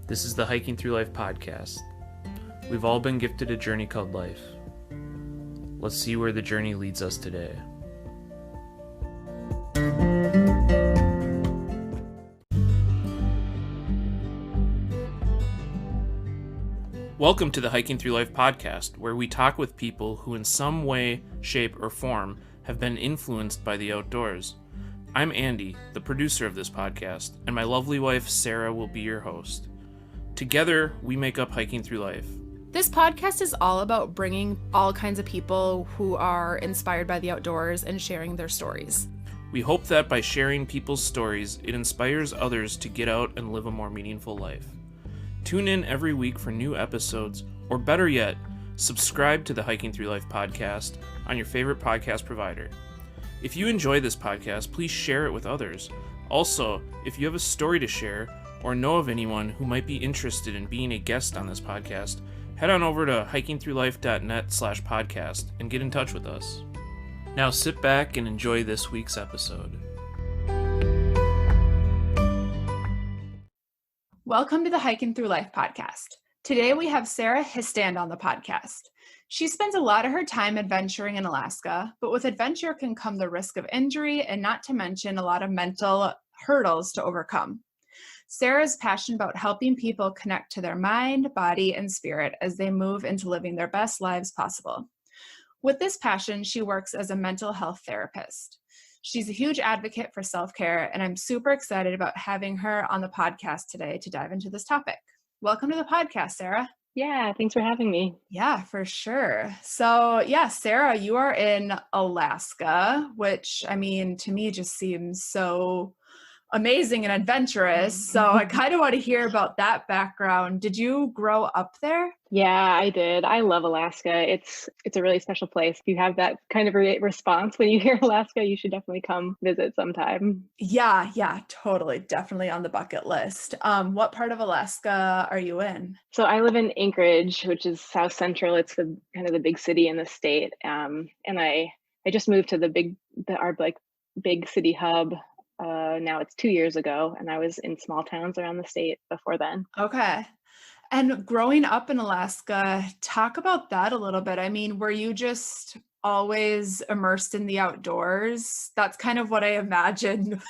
This is the Hiking Through Life podcast. We've all been gifted a journey called life. Let's see where the journey leads us today. Welcome to the Hiking Through Life podcast, where we talk with people who in some way, shape, or form have been influenced by the outdoors. I'm Andy, the producer of this podcast, and my lovely wife Sarah will be your host. Together, we make up Hiking Through Life. This podcast is all about bringing all kinds of people who are inspired by the outdoors and sharing their stories. We hope that by sharing people's stories, it inspires others to get out and live a more meaningful life. Tune in every week for new episodes, or better yet, subscribe to the Hiking Through Life podcast on your favorite podcast provider. If you enjoy this podcast, please share it with others. Also, if you have a story to share or know of anyone who might be interested in being a guest on this podcast, head on over to hikingthroughlife.net/podcast and get in touch with us. Now sit back and enjoy this week's episode. Welcome to the Hiking Through Life podcast. Today we have Sarah Histand on the podcast. She spends a lot of her time adventuring in Alaska, but with adventure can come the risk of injury and not to mention a lot of mental hurdles to overcome. Sarah is passionate about helping people connect to their mind, body, and spirit as they move into living their best lives possible. With this passion, she works as a mental health therapist. She's a huge advocate for self-care, and I'm super excited about having her on the podcast today to dive into this topic. Welcome to the podcast, Sarah. Yeah, thanks for having me. Yeah, for sure. So yeah, Sarah, you are in Alaska, which to me just seems so amazing and adventurous. So I kind of want to hear about that background. Did you grow up there? Yeah, I did. I love Alaska. It's a really special place. If you have that kind of response when you hear Alaska, you should definitely come visit sometime. Yeah, totally. Definitely on the bucket list. What part of Alaska are you in? So I live in Anchorage, which is South Central. It's the kind of the big city in the state. And I just moved to our big city hub. Now it's 2 years ago, and I was in small towns around the state before then. Okay. And growing up in Alaska, talk about that a little bit. Were you just always immersed in the outdoors? That's kind of what I imagine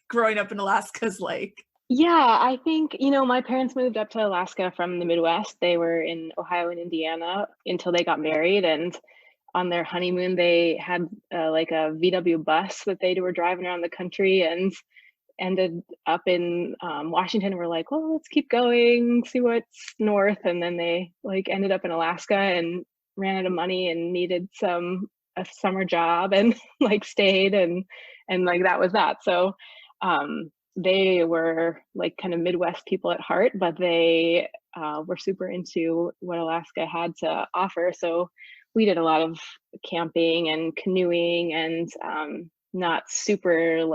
growing up in Alaska is like. Yeah, I think, my parents moved up to Alaska from the Midwest. They were in Ohio and Indiana until they got married, and on their honeymoon, they had a VW bus that they were driving around the country and ended up in Washington. We're like, well, let's keep going, see what's north. And then they ended up in Alaska and ran out of money and needed a summer job and stayed and that was that. So they were kind of Midwest people at heart, but they were super into what Alaska had to offer. So we did a lot of camping and canoeing and not super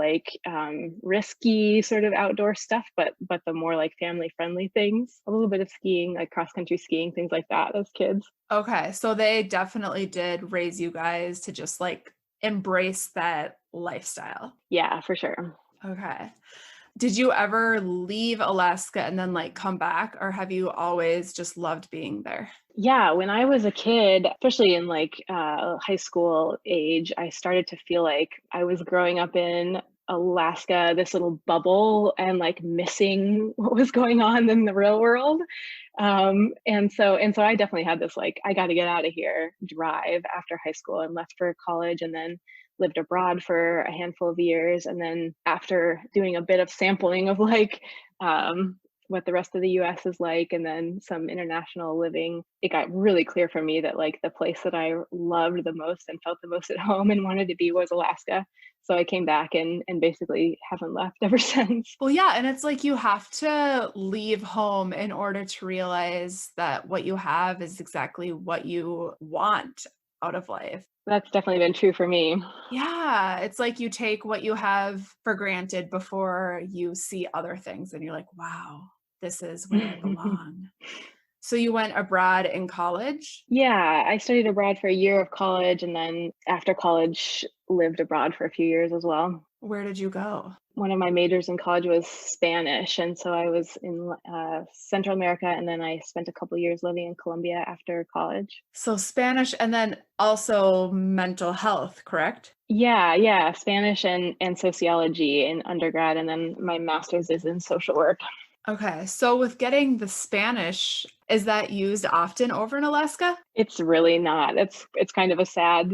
risky sort of outdoor stuff, but the more family friendly things, a little bit of skiing, cross country skiing, things like that as kids. Okay. So they definitely did raise you guys to just embrace that lifestyle. Yeah, for sure. Okay. Did you ever leave Alaska and then come back, or have you always just loved being there? Yeah, when I was a kid, especially in high school age, I started to feel like I was growing up in Alaska, this little bubble, and missing what was going on in the real world. And so I definitely had this I got to get out of here drive after high school, and left for college, and then lived abroad for a handful of years. And then after doing a bit of sampling of what the rest of the US is like, and then some international living, it got really clear for me that the place that I loved the most and felt the most at home and wanted to be was Alaska. So I came back and basically haven't left ever since. Well, yeah. And it's you have to leave home in order to realize that what you have is exactly what you want out of life. That's definitely been true for me. Yeah. It's you take what you have for granted before you see other things and you're like, wow, this is where I belong. So you went abroad in college? Yeah, I studied abroad for a year of college, and then after college lived abroad for a few years as well. Where did you go? One of my majors in college was Spanish, and so I was in Central America, and then I spent a couple years living in Colombia after college. So Spanish and then also mental health, correct? Yeah, Spanish and sociology in undergrad, and then my master's is in social work. Okay. So with getting the Spanish, is that used often over in Alaska? It's really not. It's kind of a sad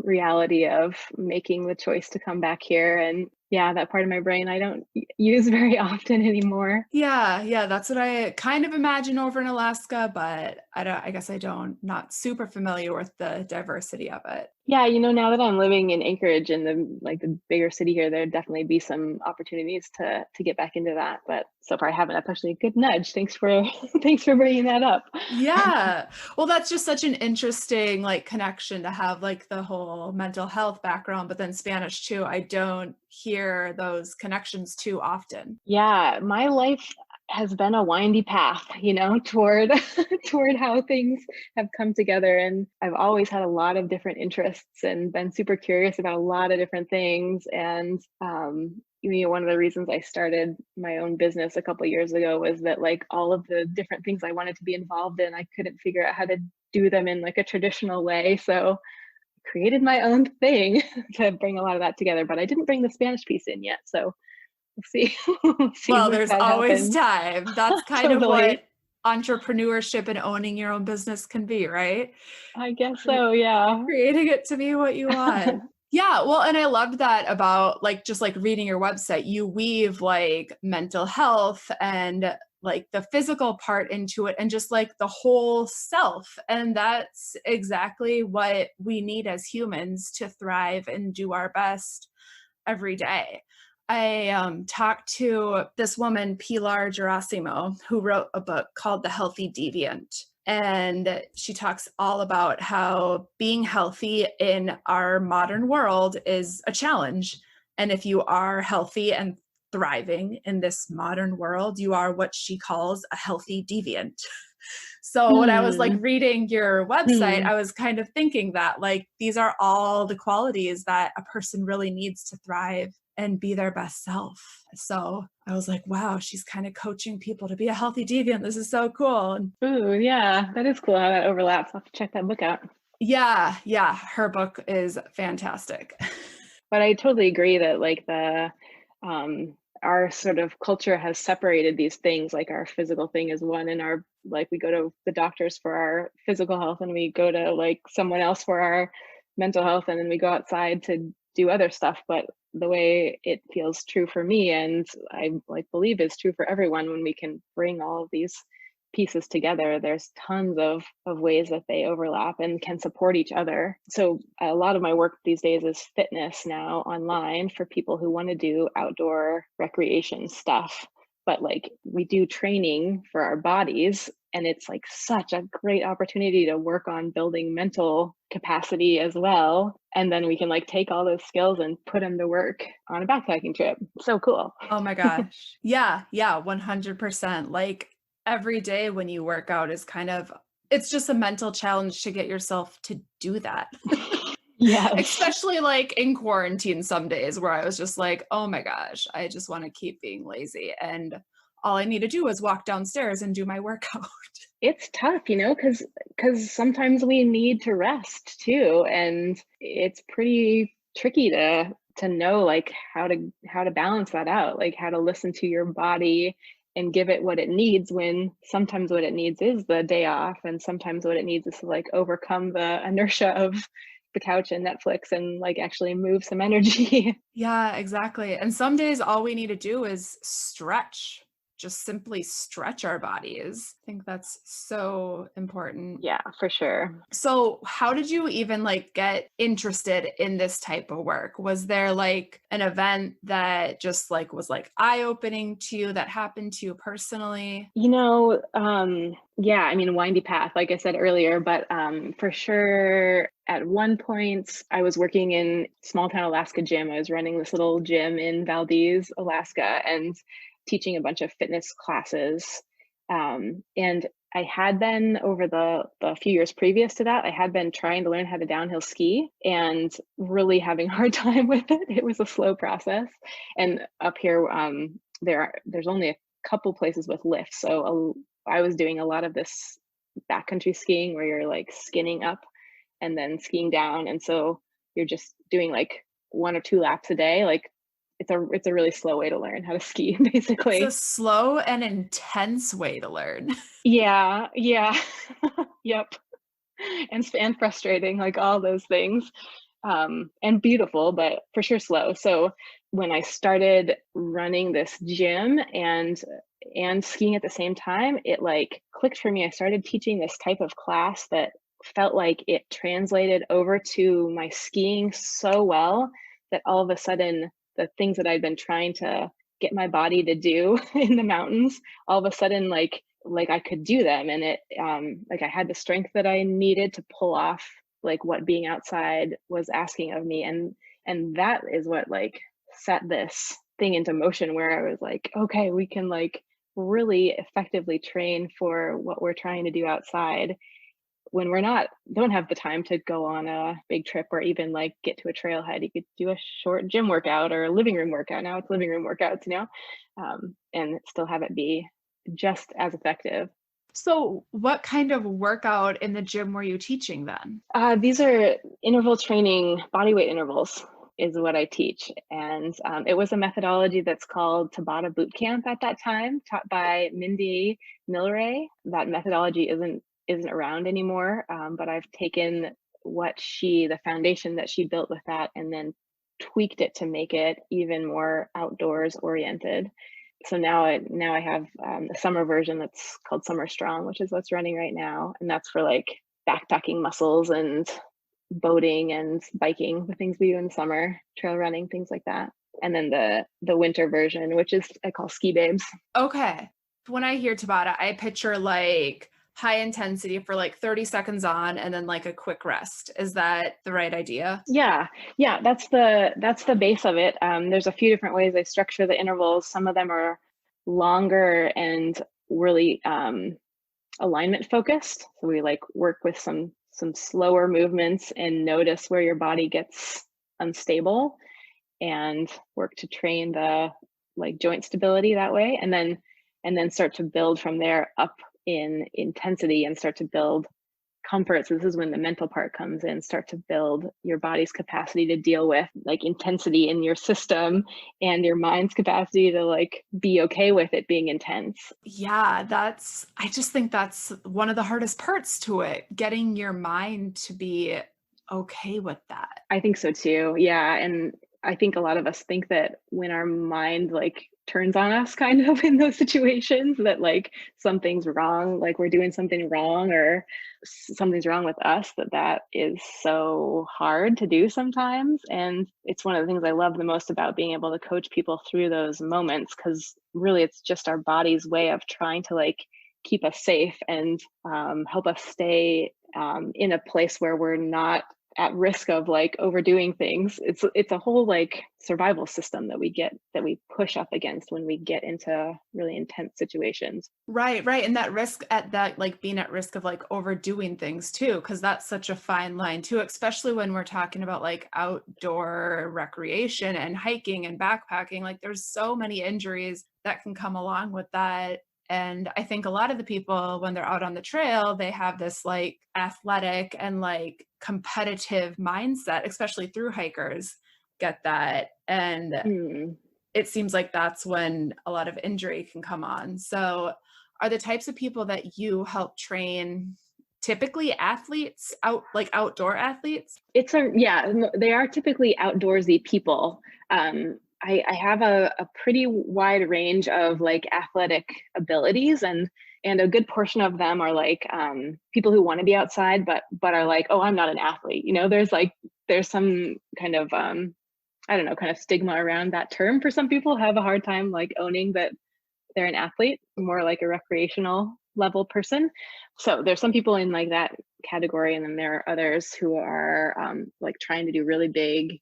reality of making the choice to come back here, and yeah, that part of my brain I don't use very often anymore. Yeah, that's what I kind of imagine over in Alaska, but I guess I don't, not super familiar with the diversity of it. Yeah, now that I'm living in Anchorage in the bigger city here, there'd definitely be some opportunities to get back into that. But so far I haven't. That's actually a good nudge. Thanks for thanks for bringing that up. Yeah. Well, that's just such an interesting like connection to have like the whole mental health background, but then Spanish too. I don't hear those connections too often. Yeah, my life has been a windy path, toward toward how things have come together. And I've always had a lot of different interests and been super curious about a lot of different things. And one of the reasons I started my own business a couple of years ago was that like all of the different things I wanted to be involved in, I couldn't figure out how to do them in like a traditional way. So created my own thing to bring a lot of that together, but I didn't bring the Spanish piece in yet. So we'll see. We'll see Well, if there's that always happens. time. That's kind of Totally. what entrepreneurship and owning your own business can be, right? I guess Cre- so, yeah. Creating it to be what you want. Yeah, well, and I loved that about like just like reading your website, you weave like mental health and like the physical part into it and just like the whole self. And that's exactly what we need as humans to thrive and do our best every day. I talked to this woman, Pilar Gerasimo, who wrote a book called The Healthy Deviant. And she talks all about how being healthy in our modern world is a challenge. And if you are healthy and thriving in this modern world, you are what she calls a healthy deviant. So when I was like Hmm. reading your website, Hmm. I was kind of thinking that like these are all the qualities that a person really needs to thrive and be their best self. So I was like, wow, she's kind of coaching people to be a healthy deviant. This is so cool. And Ooh, yeah, that is cool how that overlaps. I'll have to check that book out. yeah, her book is fantastic. But I totally agree that like our sort of culture has separated these things, like our physical thing is one, and our like we go to the doctors for our physical health, and we go to like someone else for our mental health, and then we go outside to do other stuff. But the way it feels true for me, and I like believe is true for everyone, when we can bring all of these pieces together, there's tons of ways that they overlap and can support each other. So a lot of my work these days is fitness now online for people who want to do outdoor recreation stuff, but like we do training for our bodies, and it's like such a great opportunity to work on building mental capacity as well, and then we can like take all those skills and put them to work on a backpacking trip. So cool. Oh my gosh. Yeah, 100%. Like every day when you work out is kind of, it's just a mental challenge to get yourself to do that. Yes. Especially like in quarantine some days where I was just like, oh my gosh, I just want to keep being lazy. And all I need to do is walk downstairs and do my workout. It's tough, because sometimes we need to rest too, and it's pretty tricky to know like how to balance that out, like how to listen to your body and give it what it needs, when sometimes what it needs is the day off, and sometimes what it needs is to like overcome the inertia of the couch and Netflix and like actually move some energy. Yeah, exactly. And some days all we need to do is stretch, just simply stretch our bodies. I think that's so important. Yeah, for sure. So, how did you even like get interested in this type of work? Was there like an event that just like was like eye-opening to you that happened to you personally? Yeah, I mean, windy path, like I said earlier, but for sure, at one point, I was working in small town Alaska gym. I was running this little gym in Valdez, Alaska, and teaching a bunch of fitness classes. And I had been over the few years previous to that, I had been trying to learn how to downhill ski and really having a hard time with it. It was a slow process. And up here, there's only a couple places with lifts. So I was doing a lot of this backcountry skiing where you're like skinning up and then skiing down. And so you're just doing like 1 or 2 laps a day. Like it's a really slow way to learn how to ski, It's a basically. slow and intense way to learn. Yeah, yeah. Yep. And frustrating, like all those things. And beautiful, but for sure slow. So when I started running this gym and skiing at the same time, it like clicked for me. I started teaching this type of class that felt like it translated over to my skiing so well that all of a sudden the things that I'd been trying to get my body to do in the mountains, all of a sudden like I could do them. And it like I had the strength that I needed to pull off like what being outside was asking of me. And that is what like set this thing into motion, where I was like, okay, we can like really effectively train for what we're trying to do outside when we're not don't have the time to go on a big trip or even like get to a trailhead. You could do a short gym workout or a living room workout. Now it's living room workouts, and still have it be just as effective. So, what kind of workout in the gym were you teaching then? These are interval training, body weight intervals is what I teach. And it was a methodology that's called Tabata Boot Camp at that time, taught by Mindy Milray. That methodology isn't around anymore, but I've taken the foundation that she built with that and then tweaked it to make it even more outdoors oriented. So now I have the summer version that's called Summer Strong, which is what's running right now. And that's for like backpacking muscles and boating and biking, the things we do in the summer, trail running, things like that. And then the winter version, which is I call Ski Babes. Okay. When I hear Tabata, I picture like high intensity for like 30 seconds on and then like a quick rest. Is that the right idea? Yeah, that's the base of it. There's a few different ways I structure the intervals. Some of them are longer and really alignment focused. So we like work with some slower movements and notice where your body gets unstable and work to train the like joint stability that way, and then start to build from there up in intensity and start to build comfort. So this is when the mental part comes in, start to build your body's capacity to deal with like intensity in your system and your mind's capacity to like be okay with it being intense. Yeah, I just think that's one of the hardest parts to it, getting your mind to be okay with that. I think so too. Yeah. And I think a lot of us think that when our mind like turns on us kind of in those situations that like something's wrong, like we're doing something wrong or something's wrong with us, that is so hard to do sometimes. And it's one of the things I love the most about being able to coach people through those moments, because really it's just our body's way of trying to like keep us safe and help us stay in a place where we're not at risk of like overdoing things. It's a whole like survival system that we push up against when we get into really intense situations. Right, right. And that risk at that, like being at risk of like overdoing things too, because that's such a fine line too, especially when we're talking about like outdoor recreation and hiking and backpacking. Like there's so many injuries that can come along with that. And I think a lot of the people, when they're out on the trail, they have this like athletic and like competitive mindset, especially through hikers get that. And Mm. it seems like that's when a lot of injury can come on. So, are the types of people that you help train typically athletes, outdoor athletes? They are typically outdoorsy people. I have a pretty wide range of like athletic abilities, and a good portion of them are like people who want to be outside but are like, oh, I'm not an athlete. There's some kind of I don't know, kind of stigma around that term for some people, have a hard time like owning that they're an athlete, more like a recreational level person. So there's some people in like that category, and then there are others who are like trying to do really big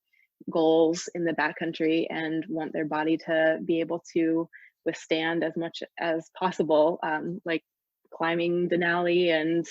goals in the backcountry and want their body to be able to withstand as much as possible, like climbing Denali and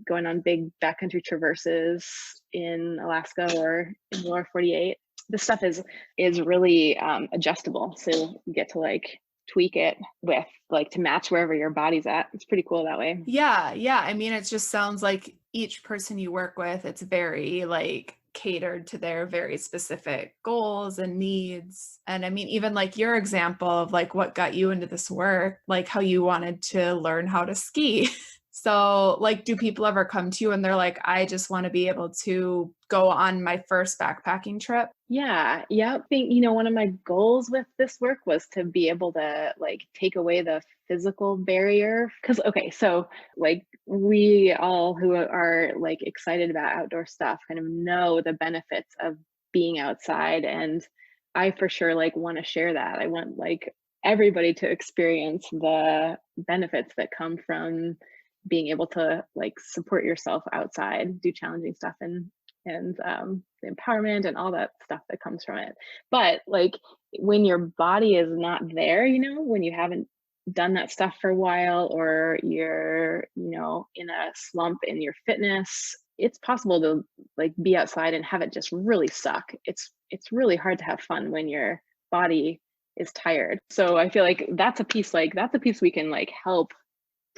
going on big backcountry traverses in Alaska or in the lower 48. This stuff is really adjustable. So you get to like tweak it with like to match wherever your body's at. It's pretty cool that way. Yeah. I mean, it just sounds like each person you work with, it's very like catered to their very specific goals and needs. And I mean, even like your example of like what got you into this work, like how you wanted to learn how to ski. So like, do people ever come to you and they're like, I just want to be able to go on my first backpacking trip? Yeah. I think, one of my goals with this work was to be able to like take away the physical barrier. Cause okay, so like we all who are like excited about outdoor stuff kind of know the benefits of being outside. And I for sure like want to share that. I want like everybody to experience the benefits that come from being able to like support yourself outside, do challenging stuff and the empowerment and all that stuff that comes from it. But like when your body is not there, when you haven't done that stuff for a while, or you're, in a slump in your fitness, it's possible to like be outside and have it just really suck. It's really hard to have fun when your body is tired. So I feel like that's a piece we can like help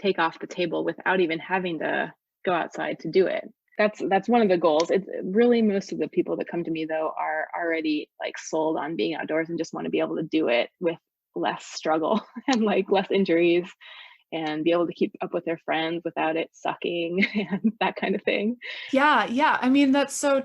take off the table without even having to go outside to do it. That's one of the goals. It's really, most of the people that come to me though are already like sold on being outdoors and just want to be able to do it with less struggle and like less injuries and be able to keep up with their friends without it sucking and that kind of thing. Yeah. I mean, that's so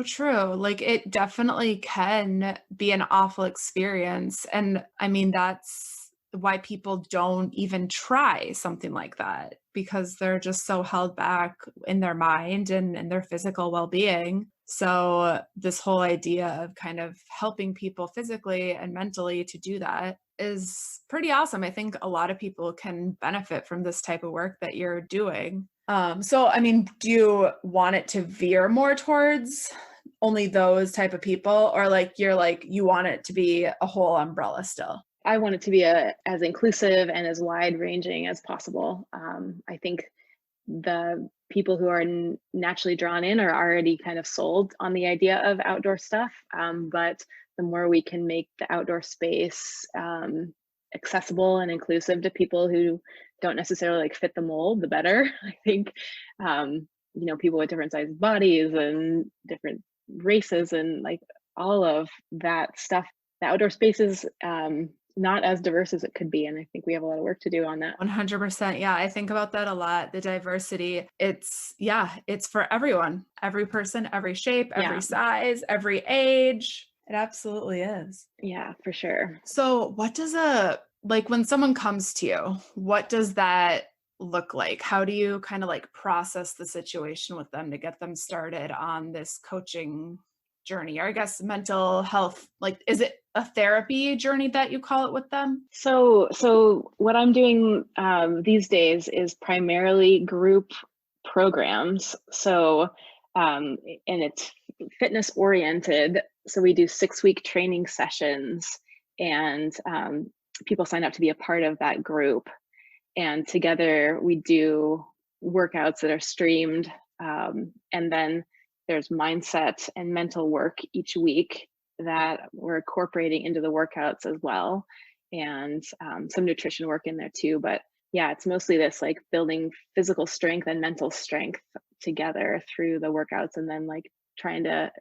true. Like it definitely can be an awful experience. And I mean, that's why people don't even try something like that, because they're just so held back in their mind and their physical well-being. So this whole idea of kind of helping people physically and mentally to do that is pretty awesome. I think a lot of people can benefit from this type of work that you're doing. So, I mean, do you want it to veer more towards only those type of people, or like you want it to be a whole umbrella still? I want it to be as inclusive and as wide ranging as possible. I think the people who are naturally drawn in are already kind of sold on the idea of outdoor stuff. But the more we can make the outdoor space accessible and inclusive to people who don't necessarily like fit the mold, the better. I think, people with different sized bodies and different races and like all of that stuff, the outdoor space is not as diverse as it could be. And I think we have a lot of work to do on that. 100%. Yeah. I think about that a lot. The diversity, it's for everyone, every person, every shape, every size, every age. It absolutely is. Yeah, for sure. So what does when someone comes to you, what does that look like? How do you kind of like process the situation with them to get them started on this coaching journey, or I guess mental health? Like, is it a therapy journey that you call it with them? So what I'm doing these days is primarily group programs. So, and it's fitness oriented. So we do 6-week training sessions, and people sign up to be a part of that group. And together we do workouts that are streamed. And then there's mindset and mental work each week that we're incorporating into the workouts as well. And some nutrition work in there too. But yeah, it's mostly this like building physical strength and mental strength together through the workouts, and then like trying to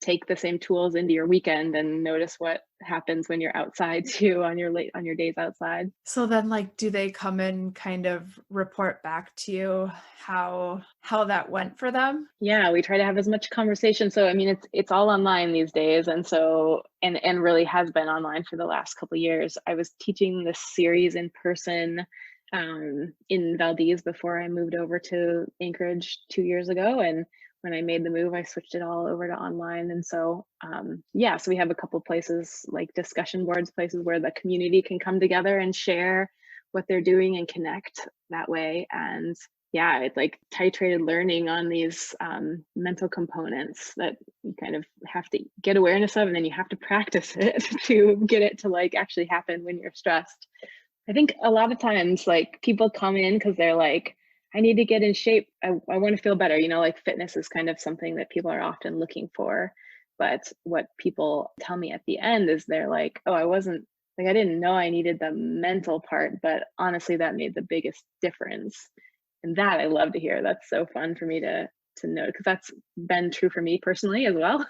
take the same tools into your weekend and notice what happens when you're outside too on your days outside. So then like, do they come and kind of report back to you how that went for them? Yeah, we try to have as much conversation. So I mean, it's all online these days, and so and really has been online for the last couple of years. I was teaching this series in person in Valdez before I moved over to Anchorage 2 years ago, and when I made the move, I switched it all over to online. And so, so we have a couple places like discussion boards, places where the community can come together and share what they're doing and connect that way. And yeah, it's like titrated learning on these mental components that you kind of have to get awareness of, and then you have to practice it to get it to like actually happen when you're stressed. I think a lot of times like people come in because they're like, I need to get in shape. I want to feel better. Like fitness is kind of something that people are often looking for. But what people tell me at the end is they're like, oh, I didn't know I needed the mental part, but honestly, that made the biggest difference. And that I love to hear. That's so fun for me to know, because that's been true for me personally as well.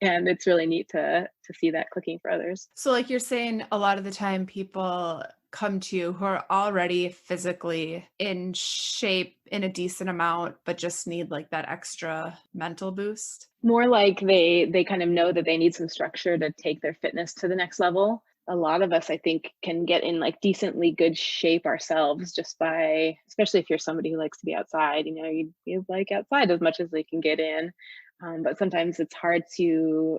And it's really neat to see that clicking for others. So like you're saying, a lot of the time people come to you who are already physically in shape in a decent amount, but just need like that extra mental boost. More like they kind of know that they need some structure to take their fitness to the next level. A lot of us, I think, can get in like decently good shape ourselves just by, especially if you're somebody who likes to be outside, you like outside as much as they can get in. But sometimes it's hard to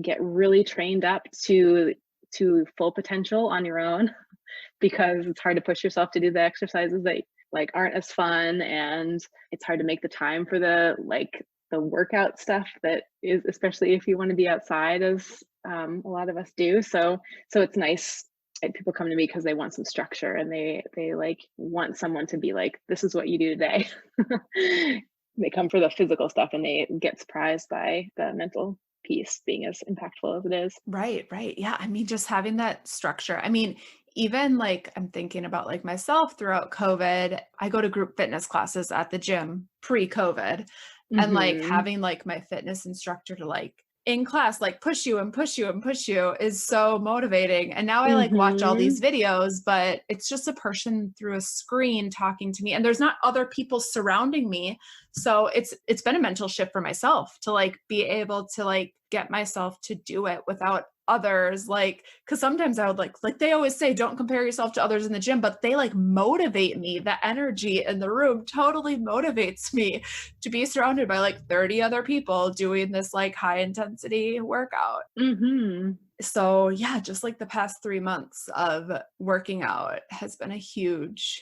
get really trained up to full potential on your own because it's hard to push yourself to do the exercises that like aren't as fun, and it's hard to make the time for the workout stuff that is, especially if you want to be outside, as a lot of us do. So it's nice. People come to me because they want some structure, and they like want someone to be like, this is what you do today. They come for the physical stuff and they get surprised by the mental piece being as impactful as it is. Right, right. Yeah. I mean, just having that structure. I mean, even like I'm thinking about like myself throughout COVID, I go to group fitness classes at the gym pre-COVID, and like Mm-hmm. having like my fitness instructor to like in class like push you and push you and push you is so motivating. And now I like watch all these Mm-hmm. videos, but it's just a person through a screen talking to me, and there's not other people surrounding me. So it's been a mental shift for myself to like be able to like get myself to do it without others, like because sometimes I would like they always say don't compare yourself to others in the gym, but they like motivate me. The energy in the room totally motivates me to be surrounded by like 30 other people doing this like high intensity workout. Mm-hmm. So yeah, just like the past 3 months of working out has been a huge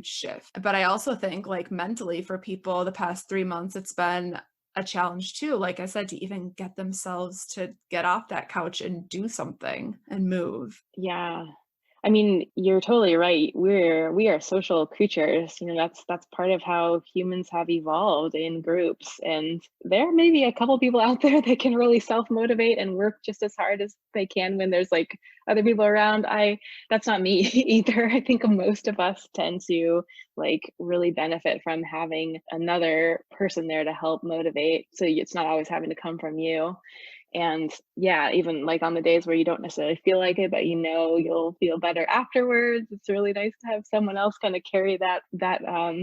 shift. But I also think like mentally for people the past 3 months, it's been a challenge too. Like I said, to even get themselves to get off that couch and do something and move. Yeah. I mean, you're totally right. We are social creatures. That's part of how humans have evolved in groups. And there may be a couple people out there that can really self-motivate and work just as hard as they can when there's like other people around. That's not me either. I think most of us tend to like really benefit from having another person there to help motivate. So it's not always having to come from you. And yeah, even like on the days where you don't necessarily feel like it, but you'll feel better afterwards. It's really nice to have someone else kind of carry that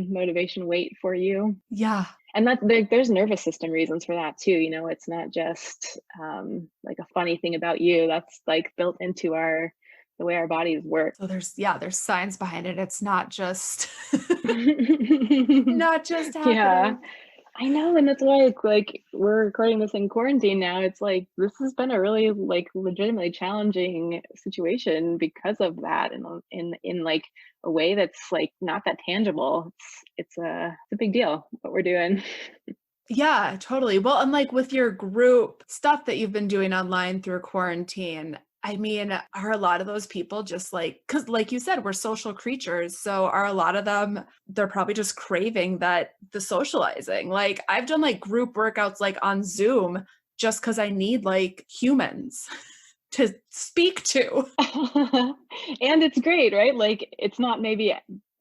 motivation weight for you. Yeah. And there's nervous system reasons for that too. It's not just like a funny thing about you. That's like built into the way our bodies work. So there's science behind it. It's not just not just Yeah. happening. I know, and that's why it's like we're recording this in quarantine now. It's like this has been a really like legitimately challenging situation because of that, and in like a way that's like not that tangible. It's a big deal what we're doing. Yeah, totally. Well, and like with your group stuff that you've been doing online through quarantine, I mean, are a lot of those people just like, because like you said, we're social creatures. So are a lot of them, they're probably just craving the socializing. Like I've done like group workouts like on Zoom just because I need like humans to speak to. And it's great, right? Like it's not maybe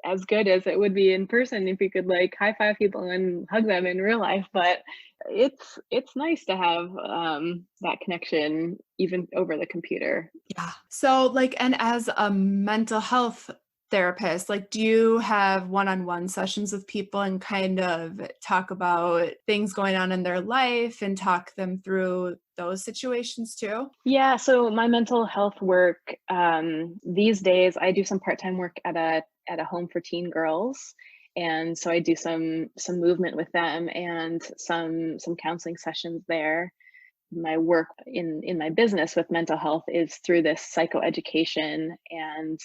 as good as it would be in person if you could like high five people and hug them in real life, but it's nice to have that connection even over the computer. Yeah. So like, and as a mental health therapist, like, do you have one-on-one sessions with people and kind of talk about things going on in their life and talk them through those situations too? Yeah, so my mental health work these days, I do some part-time work at a home for teen girls, and so I do some movement with them and some counseling sessions there. My work in my business with mental health is through this psychoeducation and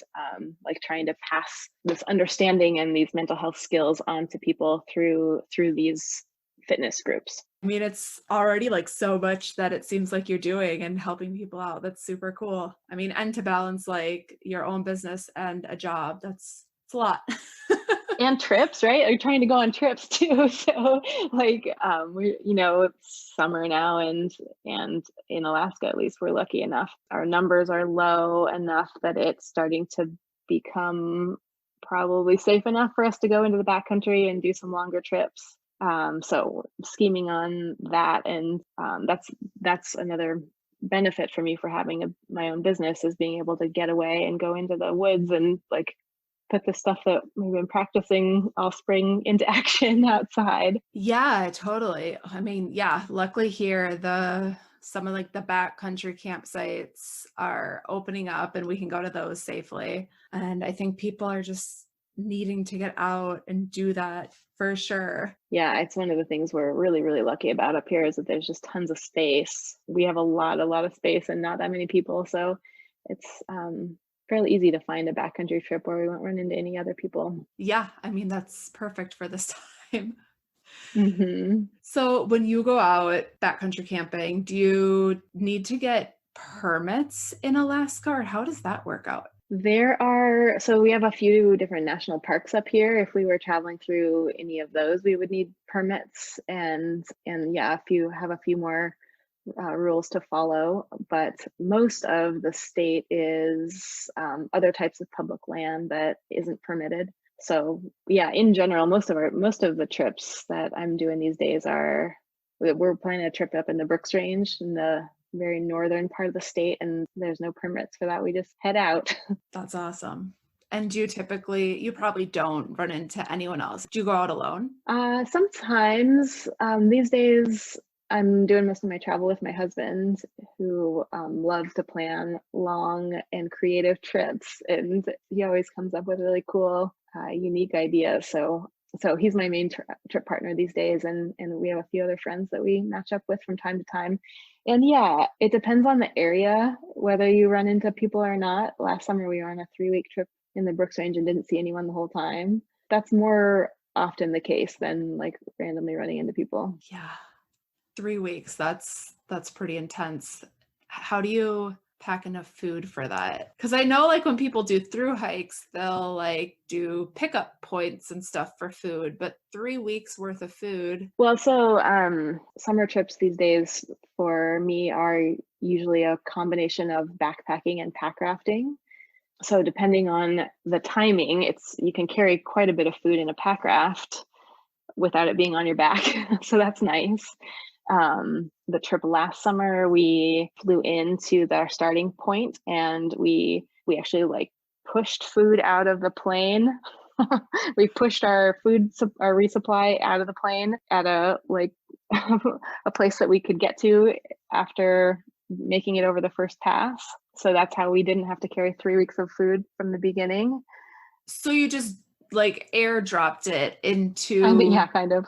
like trying to pass this understanding and these mental health skills on to people through these fitness groups. I mean, it's already like so much that it seems like you're doing and helping people out. That's super cool. I mean, and to balance like your own business and a job, it's a lot. And trips, right? Are trying to go on trips too. So like we, it's summer now, and in Alaska at least we're lucky enough. Our numbers are low enough that it's starting to become probably safe enough for us to go into the backcountry and do some longer trips. So scheming on that, and that's another benefit for me for having my own business, is being able to get away and go into the woods and like put the stuff that we've been practicing all spring into action outside. Yeah, totally. I mean, yeah, luckily here, some of like the backcountry campsites are opening up and we can go to those safely. And I think people are just needing to get out and do that for sure. Yeah, it's one of the things we're really, really lucky about up here, is that there's just tons of space. We have a lot of space and not that many people. So it's fairly easy to find a backcountry trip where we won't run into any other people. Yeah, I mean, that's perfect for this time. Mm-hmm. So when you go out backcountry camping, do you need to get permits in Alaska, or how does that work out? So we have a few different national parks up here. If we were traveling through any of those, we would need permits, and yeah, have a few more rules to follow. But most of the state is other types of public land that isn't permitted. So yeah, in general, most of the trips that I'm doing these days we're planning a trip up in the Brooks Range in the very northern part of the state, and there's no permits for that. We just head out. That's awesome. And do you probably don't run into anyone else. Do you go out alone? Sometimes. These days I'm doing most of my travel with my husband, who loves to plan long and creative trips, and he always comes up with really cool, unique ideas. So he's my main trip partner these days, and we have a few other friends that we match up with from time to time. And yeah, it depends on the area whether you run into people or not. Last summer we were on a 3-week trip in the Brooks Range and didn't see anyone the whole time. That's more often the case than like randomly running into people. Yeah. 3 weeks. That's pretty intense. How do you pack enough food for that? Because I know like when people do through hikes, they'll like do pickup points and stuff for food, but 3 weeks worth of food. Well, so summer trips these days for me are usually a combination of backpacking and pack rafting. So depending on the timing, you can carry quite a bit of food in a pack raft without it being on your back. So that's nice. The trip last summer, we flew into our starting point, and we actually like pushed food out of the plane. We pushed our resupply out of the plane at a place that we could get to after making it over the first pass. So that's how we didn't have to carry 3 weeks of food from the beginning. So you just like airdropped it into kind of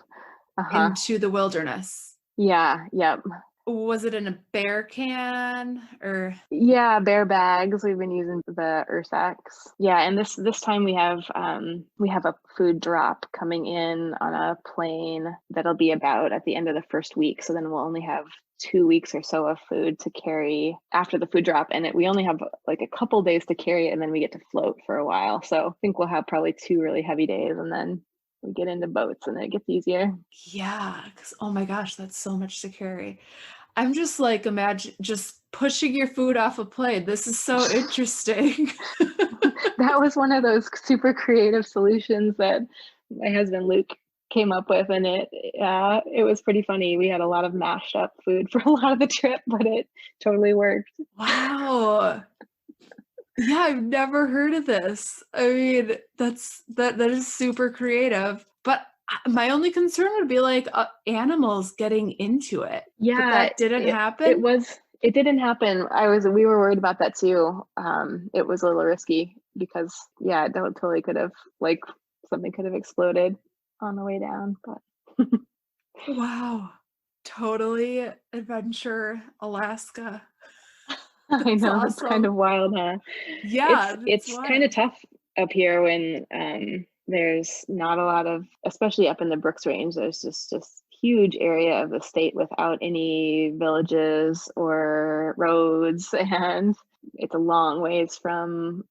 into the wilderness. Yeah, yep. Was it in a bear can or? Yeah, bear bags. We've been using the Ursacks. Yeah, and this time we have a food drop coming in on a plane that'll be about at the end of the first week. So then we'll only have 2 weeks or so of food to carry after the food drop, and we only have like a couple days to carry it, and then we get to float for a while. So I think we'll have probably 2 really heavy days, and then we get into boats and it gets easier. Yeah, because oh my gosh, that's so much to carry. I'm just like, imagine just pushing your food off a plane. This is so interesting. That was one of those super creative solutions that my husband Luke came up with, and it was pretty funny. We had a lot of mashed up food for a lot of the trip, but it totally worked. Wow. Yeah, I've never heard of this. I mean, that is super creative. But my only concern would be like animals getting into it. Yeah, but that didn't happen. It didn't happen. We were worried about that too. It was a little risky because that totally could have something could have exploded on the way down. But wow, totally adventure Alaska. I know, awesome. It's kind of wild, huh? Yeah, it's kind of tough up here when there's not a lot of, especially up in the Brooks Range, there's just huge area of the state without any villages or roads, and it's a long ways from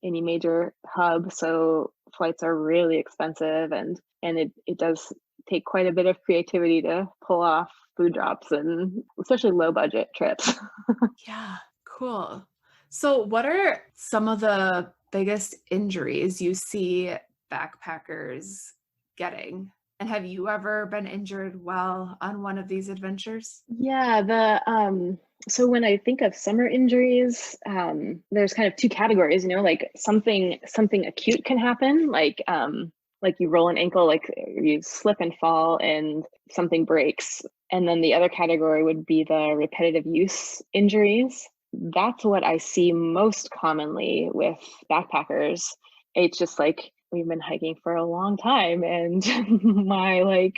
any major hub. So flights are really expensive, and it does take quite a bit of creativity to pull off food drops, and especially low budget trips. Yeah, cool. So, what are some of the biggest injuries you see backpackers getting? And have you ever been injured while on one of these adventures? Yeah, so when I think of summer injuries, there's kind of two categories, like something acute can happen, like you roll an ankle, like you slip and fall and something breaks. And then the other category would be the repetitive use injuries. That's what I see most commonly with backpackers. It's just like we've been hiking for a long time, and my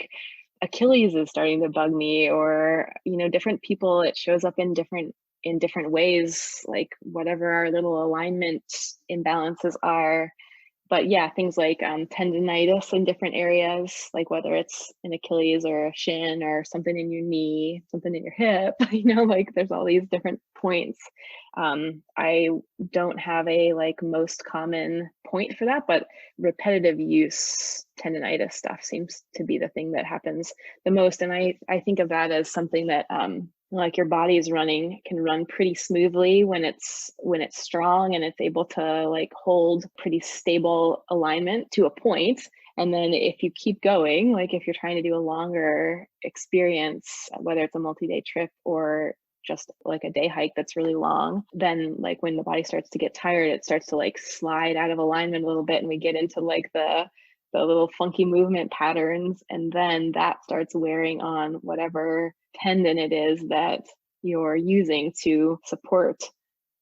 Achilles is starting to bug me, or different people, it shows up in different ways, like whatever our little alignment imbalances are. But yeah, things like tendonitis in different areas, like whether it's an Achilles or a shin or something in your knee, something in your hip, like there's all these different points. I don't have a most common point for that, but repetitive use tendonitis stuff seems to be the thing that happens the most. And I think of that as something that like your body's can run pretty smoothly when it's strong, and it's able to hold pretty stable alignment to a point. And then if you keep going, like if you're trying to do a longer experience, whether it's a multi-day trip or just like a day hike that's really long, then when the body starts to get tired, it starts to slide out of alignment a little bit, and we get into the little funky movement patterns, and then that starts wearing on whatever tendon it is that you're using to support.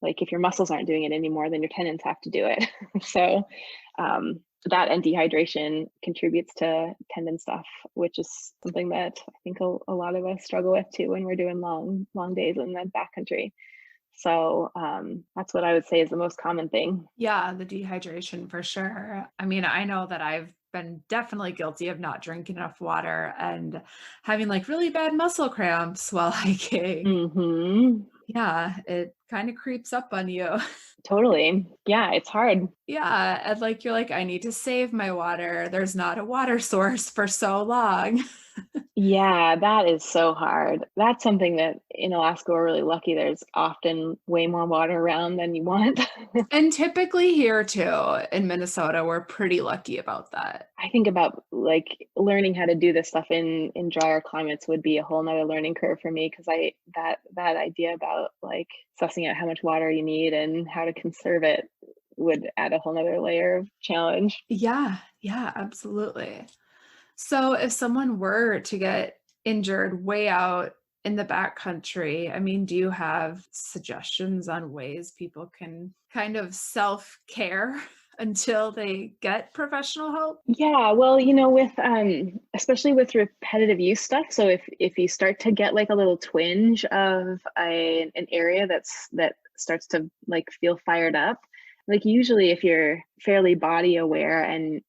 Like if your muscles aren't doing it anymore, then your tendons have to do it. So that and dehydration contributes to tendon stuff, which is something that I think a lot of us struggle with too when we're doing long days in the backcountry. So that's what I would say is the most common thing. Yeah, the dehydration for sure. I mean, I know that I've been definitely guilty of not drinking enough water and having really bad muscle cramps while hiking. Mm-hmm. Yeah, it kind of creeps up on you. Totally. Yeah, it's hard. Yeah, and you're I need to save my water. There's not a water source for so long. Yeah, that is so hard. That's something that in Alaska, we're really lucky. There's often way more water around than you want. And typically here too, in Minnesota, we're pretty lucky about that. I think about learning how to do this stuff in drier climates would be a whole nother learning curve for me, because that idea about sussing out how much water you need and how to conserve it would add a whole nother layer of challenge. Yeah, absolutely. So if someone were to get injured way out in the backcountry, I mean, do you have suggestions on ways people can kind of self-care until they get professional help? Yeah, well, with especially with repetitive use stuff. So if you start to get a little twinge of an area that starts to feel fired up, usually if you're fairly body aware and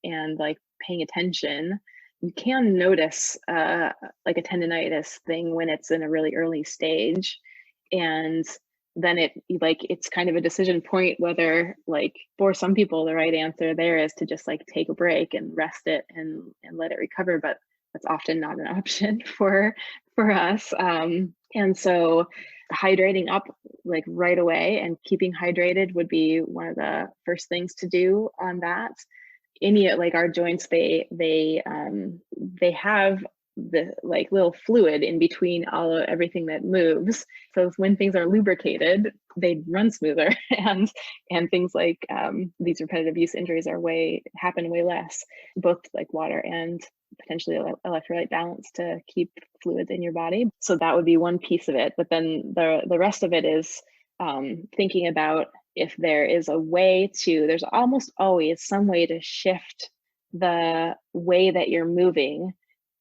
paying attention, you can notice a tendonitis thing when it's in a really early stage. And then it's kind of a decision point whether for some people the right answer there is to just take a break and rest it and let it recover, but that's often not an option for us. And so hydrating up right away and keeping hydrated would be one of the first things to do on that. Any our joints, they have the little fluid in between everything that moves, so when things are lubricated, they run smoother. and things these repetitive use injuries happen way less, both water and potentially electrolyte balance to keep fluids in your body. So that would be one piece of it, but then the rest of it is thinking about if there is a way there's almost always some way to shift the way that you're moving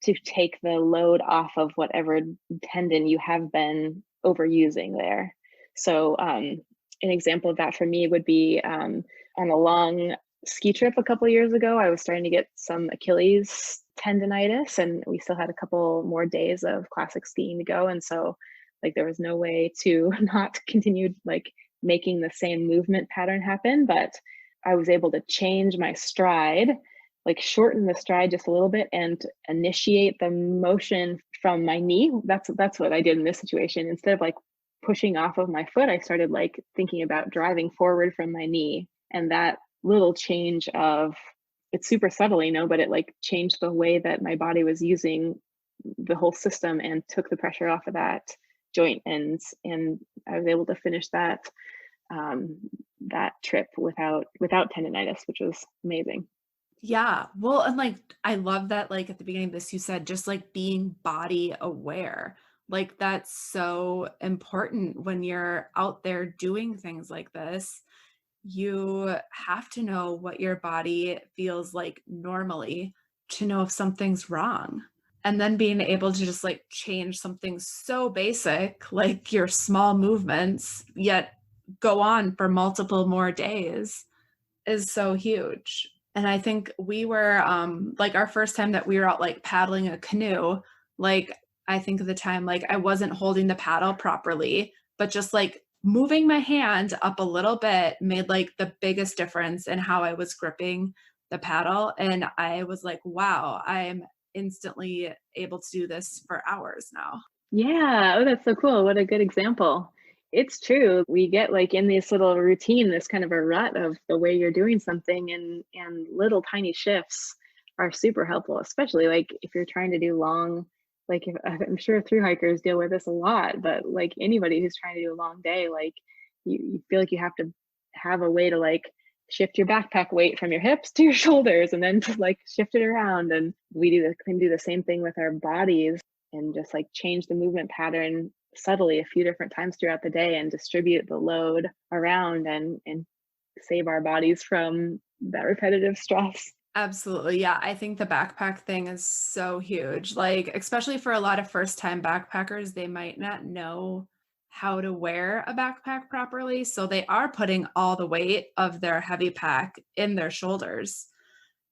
to take the load off of whatever tendon you have been overusing there. So an example of that for me would be on a long ski trip a couple of years ago, I was starting to get some Achilles tendonitis, and we still had a couple more days of classic skiing to go. And so like there was no way to not continue like making the same movement pattern happen, but I was able to change my stride, like shorten the stride just a little bit and initiate the motion from my knee. That's what I did in this situation. Instead of like pushing off of my foot, I started like thinking about driving forward from my knee. And that little change of, it's super subtle, but it like changed the way that my body was using the whole system and took the pressure off of that joint. And I was able to finish that trip without tendonitis, which was amazing. Yeah. Well, and like, I love that, like at the beginning of this, you said just like being body aware. Like, that's so important when you're out there doing things like this. You have to know what your body feels like normally to know if something's wrong. And then being able to just like change something so basic, like your small movements, yet go on for multiple more days is so huge. And I think we were like our first time that we were out like paddling a canoe, like I think of the time like I wasn't holding the paddle properly, but just like moving my hand up a little bit made like the biggest difference in how I was gripping the paddle. And I was like, wow, I'm instantly able to do this for hours now. Yeah. Oh, that's so cool. What a good example. It's true. We get like in this little routine, this kind of a rut of the way you're doing something, and little tiny shifts are super helpful, especially like if you're trying to do long, like if, I'm sure through hikers deal with this a lot, but like anybody who's trying to do a long day, like you feel like you have to have a way to like shift your backpack weight from your hips to your shoulders and then to like shift it around. And we can do the same thing with our bodies and just like change the movement pattern subtly a few different times throughout the day and distribute the load around and save our bodies from that repetitive stress. Absolutely. Yeah. I think the backpack thing is so huge. Like, especially for a lot of first time backpackers, they might not know how to wear a backpack properly. So they are putting all the weight of their heavy pack in their shoulders.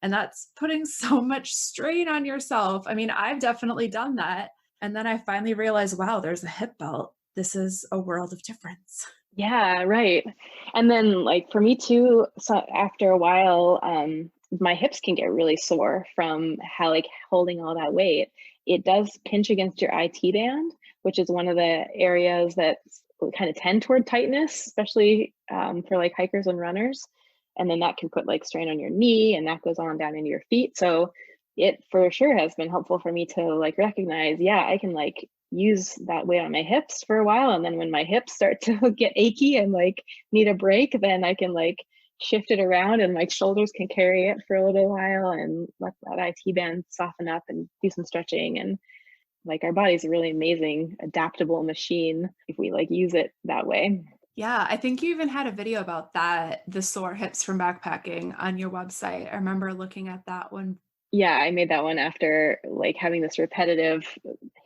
And that's putting so much strain on yourself. I mean, I've definitely done that. And then I finally realized, wow, there's a hip belt. This is a world of difference. Yeah, right. And then like for me too, so after a while, my hips can get really sore from how like holding all that weight. It does pinch against your IT band, which is one of the areas that kind of tend toward tightness, especially for like hikers and runners. And then that can put like strain on your knee, and that goes on down into your feet. So it for sure has been helpful for me to like recognize, yeah, I can like use that weight on my hips for a while, and then when my hips start to get achy and like need a break, then I can like shift it around and my shoulders can carry it for a little while and let that IT band soften up and do some stretching. And like our body's a really amazing adaptable machine if we like use it that way. Yeah, I think you even had a video about that, the sore hips from backpacking on your website. I remember looking at that one. Yeah, I made that one after like having this repetitive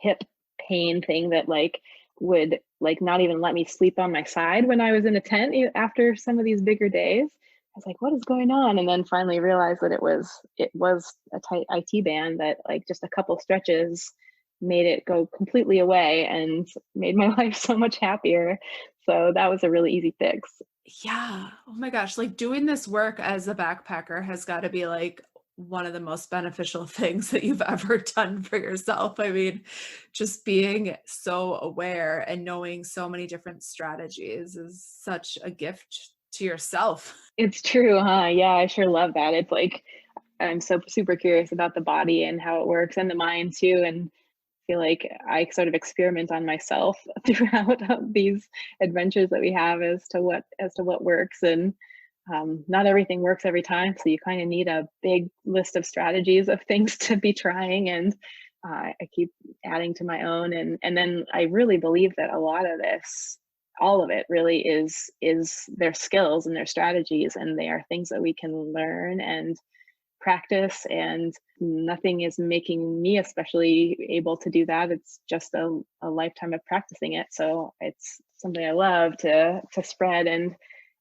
hip pain thing that like would like not even let me sleep on my side when I was in a tent after some of these bigger days. I was like, what is going on? And then finally realized that it was a tight IT band that like just a couple stretches made it go completely away and made my life so much happier. So that was a really easy fix. Yeah. Oh my gosh. Like doing this work as a backpacker has got to be like one of the most beneficial things that you've ever done for yourself. I mean, just being so aware and knowing so many different strategies is such a gift to yourself. It's true, huh? Yeah, I sure love that. It's like I'm so super curious about the body and how it works and the mind too. And feel like I sort of experiment on myself throughout these adventures that we have as to what works. And not everything works every time. So you kind of need a big list of strategies of things to be trying. And I keep adding to my own. And then I really believe that a lot of this, all of it really is their skills and their strategies, and they are things that we can learn and practice, and nothing is making me especially able to do that. It's just a lifetime of practicing it. So it's something I love to spread and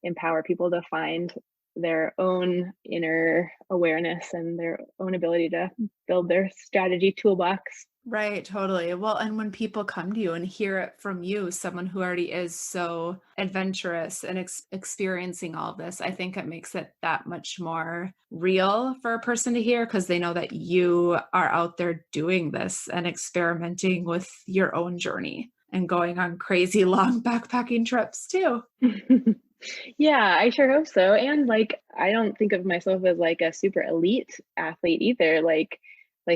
empower people to find their own inner awareness and their own ability to build their strategy toolbox. Right, totally. Well, and when people come to you and hear it from you, someone who already is so adventurous and experiencing all this, I think it makes it that much more real for a person to hear because they know that you are out there doing this and experimenting with your own journey and going on crazy long backpacking trips too. Yeah, I sure hope so. And like, I don't think of myself as like a super elite athlete either. Like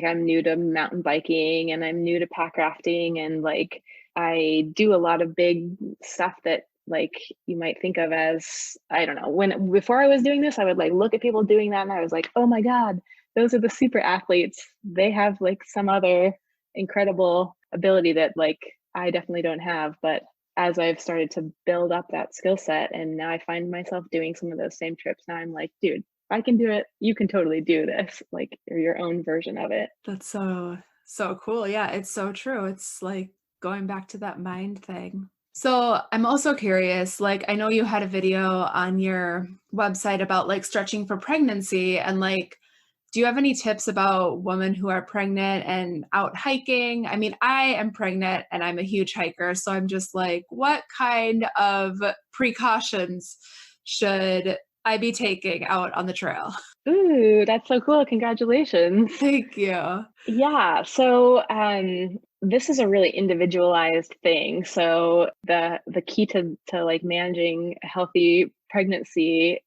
I'm new to mountain biking and I'm new to pack rafting, and like I do a lot of big stuff that like you might think of as, I don't know, when before I was doing this, I would like look at people doing that and I was like, oh my God, those are the super athletes. They have like some other incredible ability that like I definitely don't have. But as I've started to build up that skill set and now I find myself doing some of those same trips, now I'm like, dude, if I can do it, you can totally do this, like your own version of it. That's so cool. Yeah, it's so true. It's like going back to that mind thing. So I'm also curious, like I know you had a video on your website about like stretching for pregnancy and like do you have any tips about women who are pregnant and out hiking? I mean, I am pregnant and I'm a huge hiker, so I'm just like, what kind of precautions should I be taking out on the trail? Ooh, that's so cool. Congratulations. Thank you. Yeah, so this is a really individualized thing. So the key to like managing a healthy pregnancy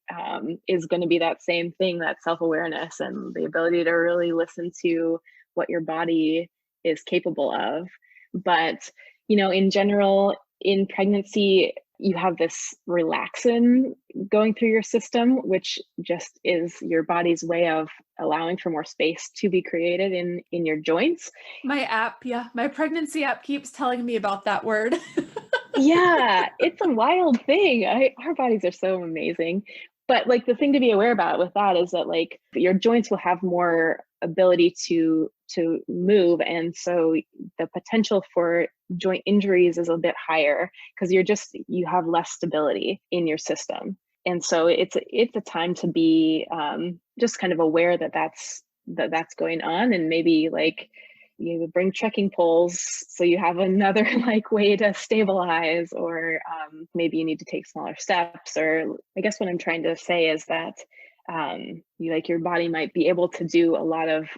is going to be that same thing, that self-awareness and the ability to really listen to what your body is capable of. But, you know, in general, in pregnancy, you have this relaxin going through your system, which just is your body's way of allowing for more space to be created in your joints. My app, yeah, my pregnancy app keeps telling me about that word. Yeah, it's a wild thing. Our bodies are so amazing. But like the thing to be aware about with that is that like your joints will have more ability to move, and so the potential for joint injuries is a bit higher because you have less stability in your system. And so it's a time to be just kind of aware that that's going on, and maybe like you bring trekking poles so you have another like way to stabilize, or maybe you need to take smaller steps. Or I guess what I'm trying to say is that you like your body might be able to do a lot of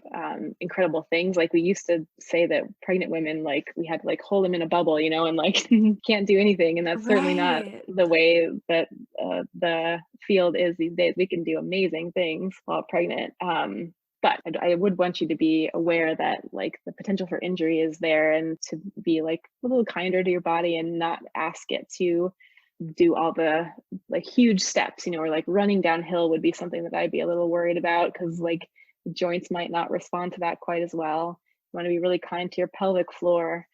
incredible things. Like we used to say that pregnant women, like we had to like hold them in a bubble, you know, and like can't do anything. And that's certainly not Right. the way that the field is these days. We can do amazing things while pregnant. But I would want you to be aware that like the potential for injury is there, and to be like a little kinder to your body and not ask it to do all the like huge steps, you know, or like running downhill would be something that I'd be a little worried about, because like joints might not respond to that quite as well. You want to be really kind to your pelvic floor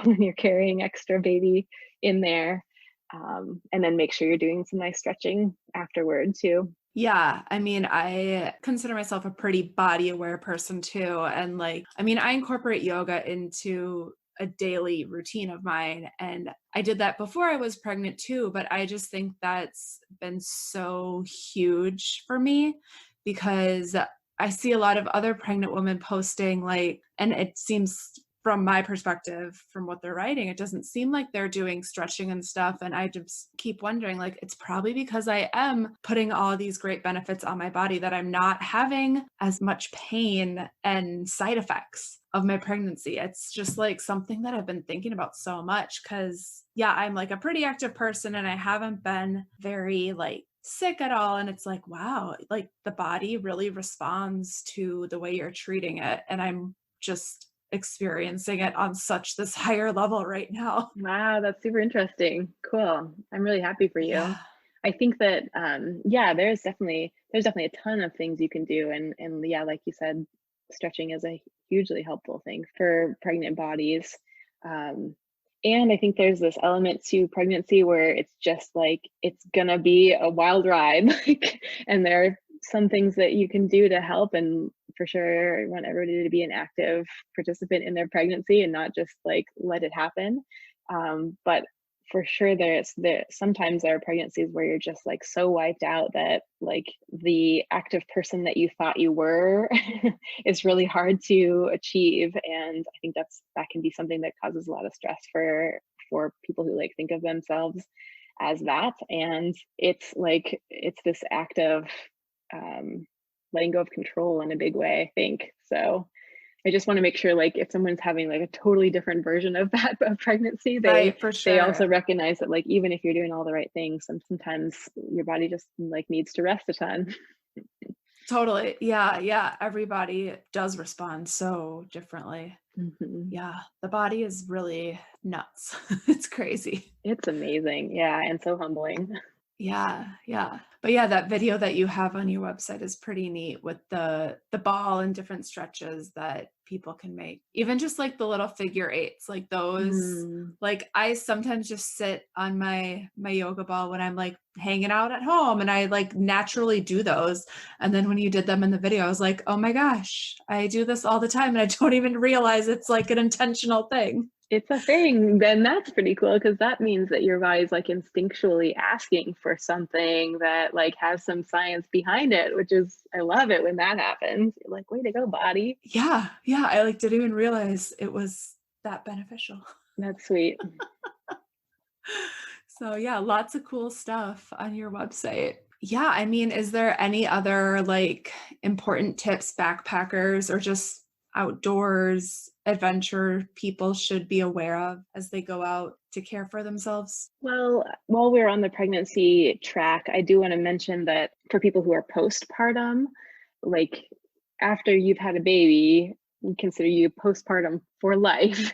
when you're carrying extra baby in there. And then make sure you're doing some nice stretching afterward too. Yeah, I mean, I consider myself a pretty body aware person too. And like, I mean, I incorporate yoga into a daily routine of mine. And I did that before I was pregnant too. But I just think that's been so huge for me because I see a lot of other pregnant women posting like, and it seems from my perspective, from what they're writing, it doesn't seem like they're doing stretching and stuff. And I just keep wondering, like, it's probably because I am putting all these great benefits on my body that I'm not having as much pain and side effects of my pregnancy. It's just like something that I've been thinking about so much because, yeah, I'm like a pretty active person and I haven't been very like sick at all. And it's like, wow, like the body really responds to the way you're treating it. And I'm just experiencing it on such this higher level right now. Wow, that's super interesting. Cool. I'm really happy for you. Yeah. I think that yeah, there's definitely a ton of things you can do, and yeah, like you said, stretching is a hugely helpful thing for pregnant bodies. Um, and I think there's this element to pregnancy where it's just like it's gonna be a wild ride, like, and there are some things that you can do to help. And for sure, I want everybody to be an active participant in their pregnancy and not just like let it happen. But for sure sometimes there are pregnancies where you're just like so wiped out that like the active person that you thought you were is really hard to achieve. And I think that can be something that causes a lot of stress for people who like think of themselves as that. And it's this act of letting go of control in a big way, I think. So I just want to make sure, like, if someone's having like a totally different version of that of pregnancy, Right, for they also sure. recognize that, like, even if you're doing all the right things, sometimes your body just like needs to rest a ton. Totally. Yeah, yeah. Everybody does respond so differently. Mhm. Yeah, the body is really nuts. It's crazy. It's amazing. Yeah, and so humbling. Yeah, yeah. But yeah, that video that you have on your website is pretty neat with the ball and different stretches that people can make. Even just like the little figure eights, like those, Mm. like I sometimes just sit on my yoga ball when I'm like hanging out at home and I like naturally do those. And then when you did them in the video, I was like, "Oh my gosh, I do this all the time and I don't even realize it's like an intentional thing." It's a thing, then that's pretty cool because that means that your body's like instinctually asking for something that like has some science behind it, which is, I love it when that happens. You're like, way to go, body. Yeah, yeah, I like didn't even realize it was that beneficial. That's sweet. So yeah, lots of cool stuff on your website. Yeah, I mean, is there any other like important tips backpackers or just outdoors adventure people should be aware of as they go out to care for themselves? Well, while we're on the pregnancy track, I do want to mention that for people who are postpartum, like after you've had a baby, we consider you postpartum for life,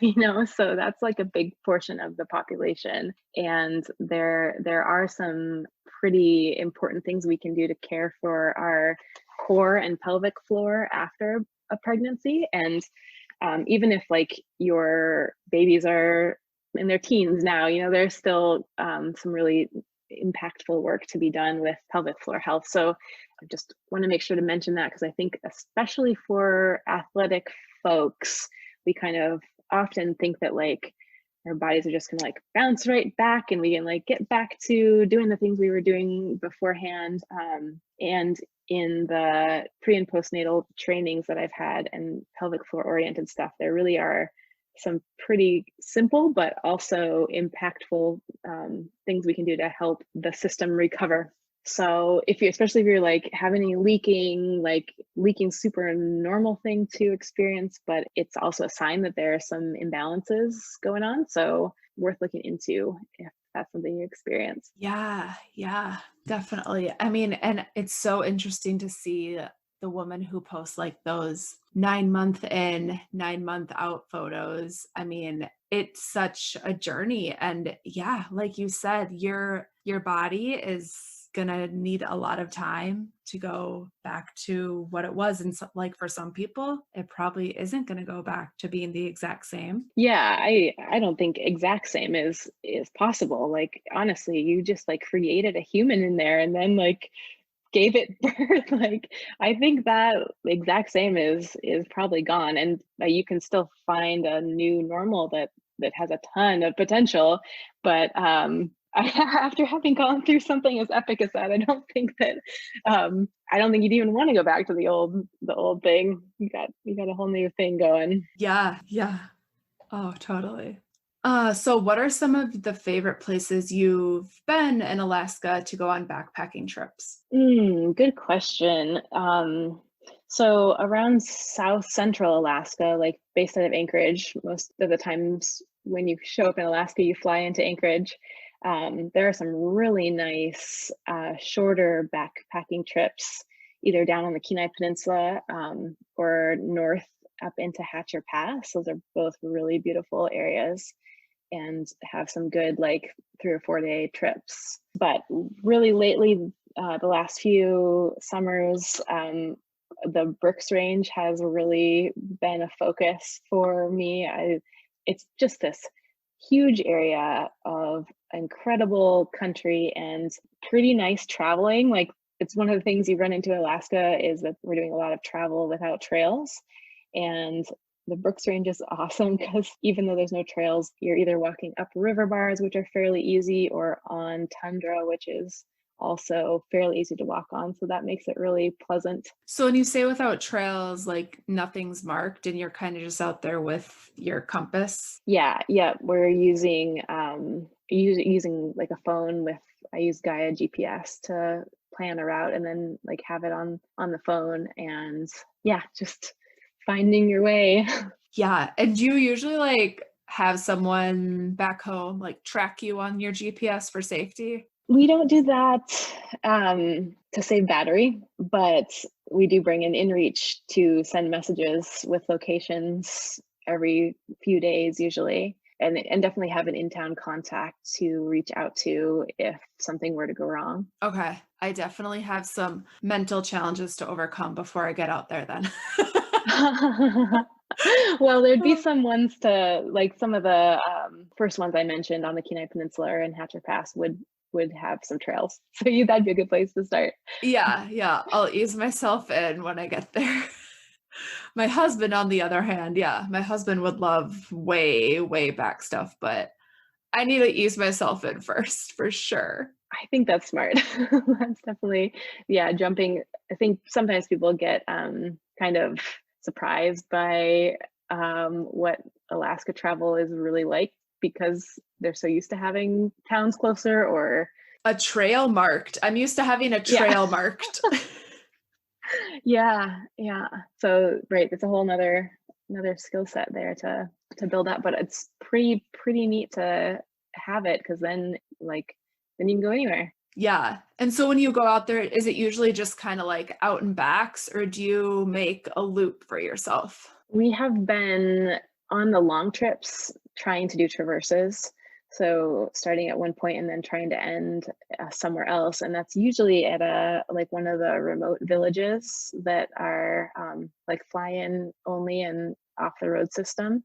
so that's like a big portion of the population. And there are some pretty important things we can do to care for our core and pelvic floor after a pregnancy. And even if like your babies are in their teens now, there's still some really impactful work to be done with pelvic floor health. So I just want to make sure to mention that because I think especially for athletic folks, we kind of often think that like our bodies are just gonna like bounce right back and we can like get back to doing the things we were doing beforehand. And in the pre and postnatal trainings that I've had and pelvic floor oriented stuff, there really are some pretty simple but also impactful things we can do to help the system recover. So especially if you're like having any leaking super normal thing to experience, but it's also a sign that there are some imbalances going on. So worth looking into if that's something you experience. Yeah, yeah, definitely. I mean, and it's so interesting to see the woman who posts like those 9-month in, 9-month out photos. I mean, it's such a journey. And yeah, like you said, your body is gonna need a lot of time to go back to what it was. And so, like for some people, it probably isn't gonna go back to being the exact same. Yeah, I don't think exact same is possible. Like honestly, you just like created a human in there and then like gave it birth. Like I think that exact same is probably gone, and you can still find a new normal that has a ton of potential. But after having gone through something as epic as that, I don't think you'd even want to go back to the old thing. You got a whole new thing going. Yeah, yeah. Oh, totally. So what are some of the favorite places you've been in Alaska to go on backpacking trips? Good question. So around South Central Alaska, like based out of Anchorage, most of the times when you show up in Alaska, you fly into Anchorage. There are some really nice, shorter backpacking trips, either down on the Kenai Peninsula or north up into Hatcher Pass. Those are both really beautiful areas and have some good like 3 or 4 day trips. But really lately, the last few summers, the Brooks Range has really been a focus for me. It's just this huge area of incredible country and pretty nice traveling. Like it's one of the things you run into Alaska is that we're doing a lot of travel without trails. And The Brooks Range is awesome because even though there's no trails, you're either walking up river bars, which are fairly easy, or on tundra, which is also fairly easy to walk on. So that makes it really pleasant. So when you say without trails, like nothing's marked and you're kind of just out there with your compass? Yeah. We're using using like a phone with, I use Gaia GPS to plan a route and then like have it on the phone, and yeah, just finding your way. Yeah. And do you usually like have someone back home like track you on your GPS for safety? We don't do that to save battery, but we do bring in InReach to send messages with locations every few days usually, and definitely have an in-town contact to reach out to if something were to go wrong. Okay. I definitely have some mental challenges to overcome before I get out there then. Well, there'd be some ones to, like some of the first ones I mentioned on the Kenai Peninsula or in Hatcher Pass would have some trails. So that'd be a good place to start. Yeah. I'll ease myself in when I get there. My husband, on the other hand, my husband would love way, way back stuff, but I need to ease myself in first for sure. I think that's smart. That's definitely, jumping. I think sometimes people get kind of surprised by what Alaska travel is really like because they're so used to having towns closer or a trail marked. I'm used to having a trail marked. Yeah. So right, it's a whole another skill set there to build up, but it's pretty neat to have it because then you can go anywhere. Yeah. And so when you go out there, is it usually just kind of like out and backs, or do you make a loop for yourself? We have been on the long trips trying to do traverses. So starting at one point and then trying to end somewhere else. And that's usually at one of the remote villages that are like fly-in only and off the road system.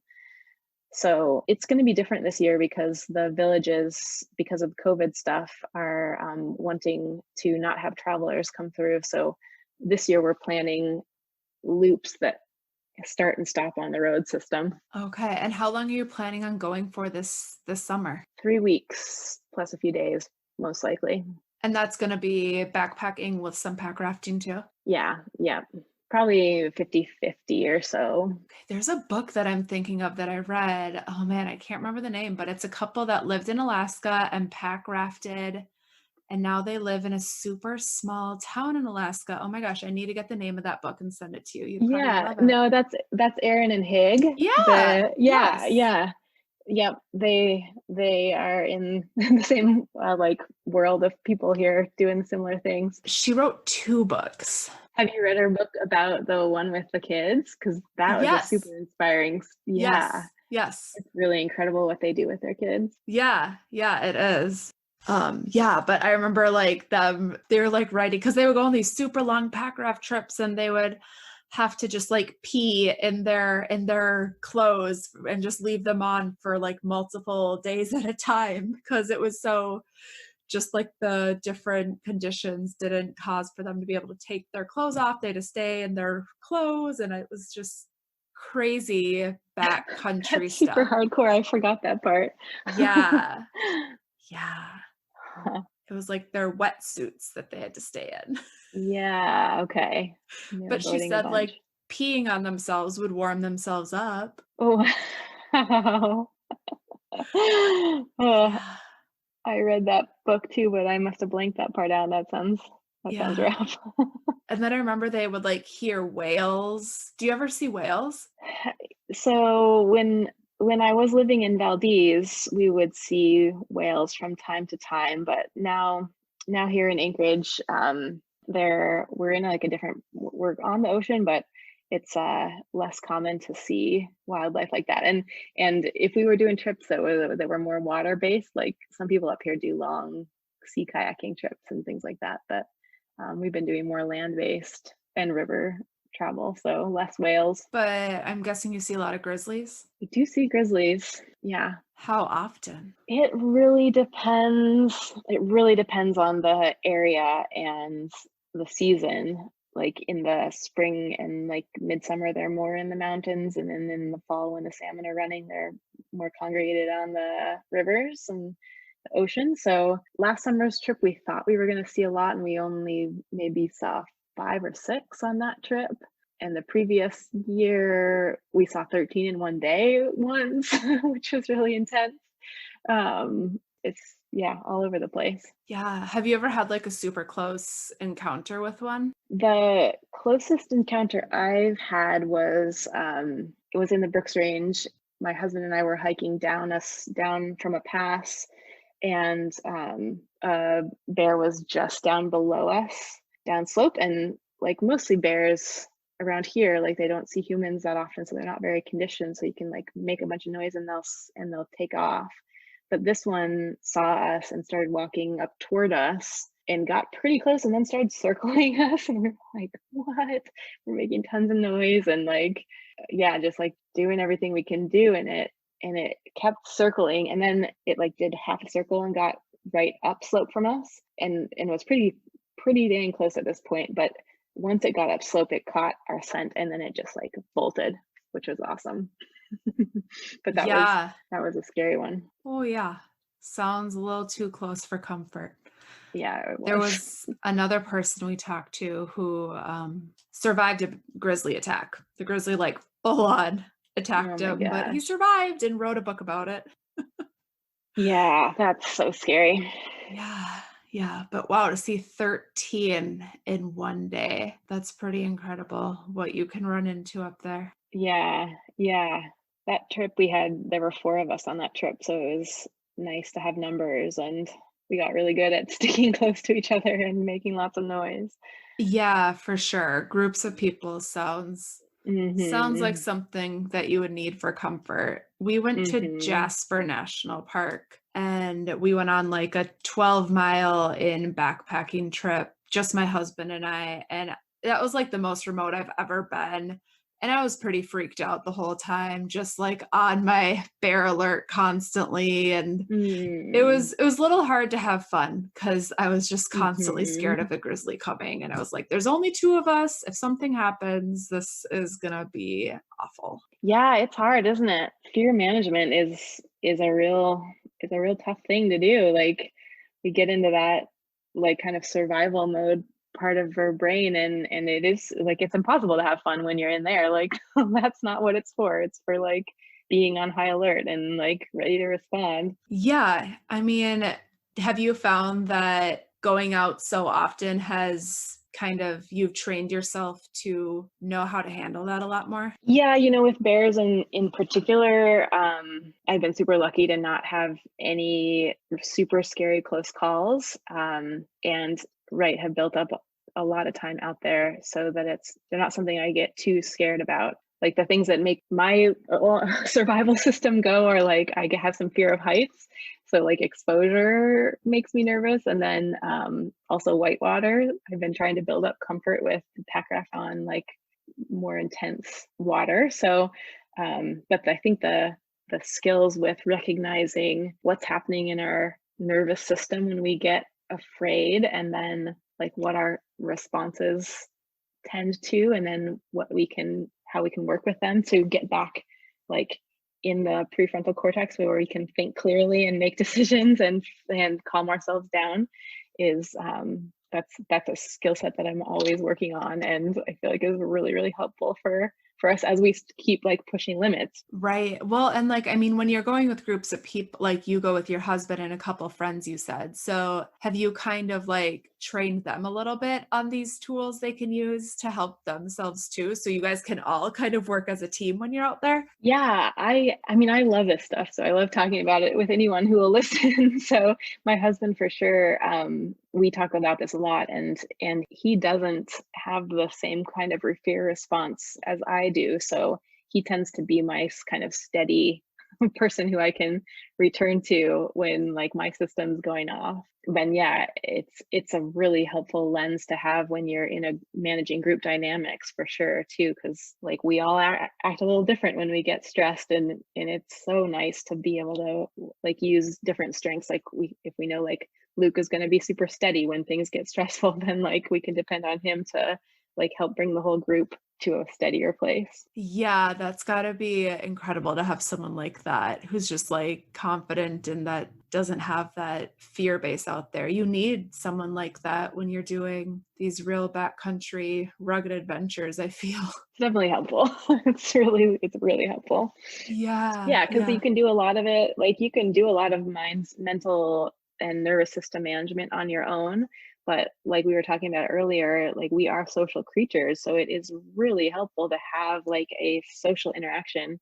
So it's going to be different this year because the villages, because of COVID stuff, are wanting to not have travelers come through. So this year we're planning loops that start and stop on the road system. Okay. And how long are you planning on going for this summer? 3 weeks plus a few days, most likely. And that's going to be backpacking with some pack rafting too? Yeah. Probably 50-50 or so. There's a book that I'm thinking of that I read. Oh man, I can't remember the name, but it's a couple that lived in Alaska and pack rafted. And now they live in a super small town in Alaska. Oh my gosh, I need to get the name of that book and send it to you. You'd probably love it. No, that's Aaron and Hig. Yeah. Yes. Yep. They are in the same world of people here doing similar things. She wrote 2 books. Have you read her book about the one with the kids? Because that was a super inspiring. Yeah. Yes. It's really incredible what they do with their kids. Yeah, it is. But I remember they were like writing, because they would go on these super long pack raft trips and they would have to just like pee in their clothes and just leave them on for like multiple days at a time because it was so just like the different conditions didn't cause for them to be able to take their clothes off. They had to stay in their clothes, and it was just crazy backcountry stuff. Super hardcore. I forgot that part. Yeah. It was like their wetsuits that they had to stay in. Yeah, okay. But she said like peeing on themselves would warm themselves up. Oh, wow. I read that book too, but I must have blanked that part out. That sounds rough. And then I remember they would like hear whales. Do you ever see whales? So when I was living in Valdez, we would see whales from time to time, but now here in Anchorage, we're in we're on the ocean, but it's less common to see wildlife like that. And if we were doing trips that were more water based, like some people up here do long sea kayaking trips and things like that, but we've been doing more land based and river travel, so less whales. But I'm guessing you see a lot of grizzlies. We do see grizzlies. Yeah. How often? It really depends. It really depends on the area and the season. like in the spring and like midsummer, they're more in the mountains. And then in the fall, when the salmon are running, they're more congregated on the rivers and the ocean. So last summer's trip, we thought we were going to see a lot, and we only maybe saw 5 or 6 on that trip. And the previous year, we saw 13 in one day once, which was really intense. It's, yeah, all over the place. Yeah. Have you ever had like a super close encounter with one? The closest encounter I've had was it was in the Brooks Range. My husband and I were hiking down from a pass, and a bear was just down below us, downslope. And like mostly bears around here, like they don't see humans that often, so they're not very conditioned. So you can like make a bunch of noise and they'll take off. But this one saw us and started walking up toward us and got pretty close, and then started circling us, and we're like, what? We're making tons of noise and like, yeah, just like doing everything we can do. And it kept circling, and then it like did half a circle and got right upslope from us, and was pretty dang close at this point. But once it got upslope, it caught our scent, and then it just like bolted, which was awesome. But that was a scary one. Oh yeah. Sounds a little too close for comfort. Yeah, it was. There was another person we talked to who survived a grizzly attack. The grizzly like full on attacked him, but he survived and wrote a book about it. Yeah, that's so scary. Yeah. But wow, to see 13 in one day, that's pretty incredible what you can run into up there. Yeah. That trip there were 4 of us on that trip, so it was nice to have numbers, and we got really good at sticking close to each other and making lots of noise. Yeah, for sure. Groups of people sounds like something that you would need for comfort. We went to Jasper National Park, and we went on like a 12-mile in backpacking trip, just my husband and I, and that was like the most remote I've ever been. And I was pretty freaked out the whole time, just like on my bear alert constantly. And it was a little hard to have fun because I was just constantly scared of the grizzly coming. And I was like, there's only 2 of us. If something happens, this is gonna be awful. Yeah, it's hard, isn't it? Fear management is a real tough thing to do. Like we get into that like kind of survival mode part of our brain, and it is like it's impossible to have fun when you're in there. Like that's not what it's for. It's for like being on high alert and like ready to respond. Yeah. I mean, have you found that going out so often has you've trained yourself to know how to handle that a lot more? Yeah, with bears in particular, I've been super lucky to not have any super scary close calls, and have built up a lot of time out there, so that they're not something I get too scared about. Like the things that make my survival system go are like I have some fear of heights. So like exposure makes me nervous. And then also whitewater. I've been trying to build up comfort with pack raft on like more intense water. So, but I think the skills with recognizing what's happening in our nervous system when we get afraid, and then like what our responses tend to, and then how we can work with them to get back like in the prefrontal cortex where we can think clearly and make decisions and calm ourselves down is that's a skill set that I'm always working on, and I feel like is really, really helpful for us as we keep like pushing limits. Right. Well, and like, I mean, when you're going with groups of people, like you go with your husband and a couple friends, you said, so have you kind of like trained them a little bit on these tools they can use to help themselves too? So you guys can all kind of work as a team when you're out there? Yeah, I mean, I love this stuff. So I love talking about it with anyone who will listen. So my husband for sure, we talk about this a lot, and he doesn't have the same kind of fear response as I do. So he tends to be my kind of steady person who I can return to when like my system's going off. But yeah, it's a really helpful lens to have when you're in a managing group dynamics for sure too, because like we all act a little different when we get stressed, and it's so nice to be able to like use different strengths. Like if we know like Luke is going to be super steady when things get stressful, then like we can depend on him to like help bring the whole group to a steadier place. Yeah, that's got to be incredible to have someone like that who's just like confident and that doesn't have that fear base out there. You need someone like that when you're doing these real backcountry rugged adventures, I feel. It's definitely helpful. It's really helpful. Yeah, Yeah, because you yeah. can do a lot of it, like you can do a lot of mental and nervous system management on your own. But like we were talking about earlier, like we are social creatures. So it is really helpful to have like a social interaction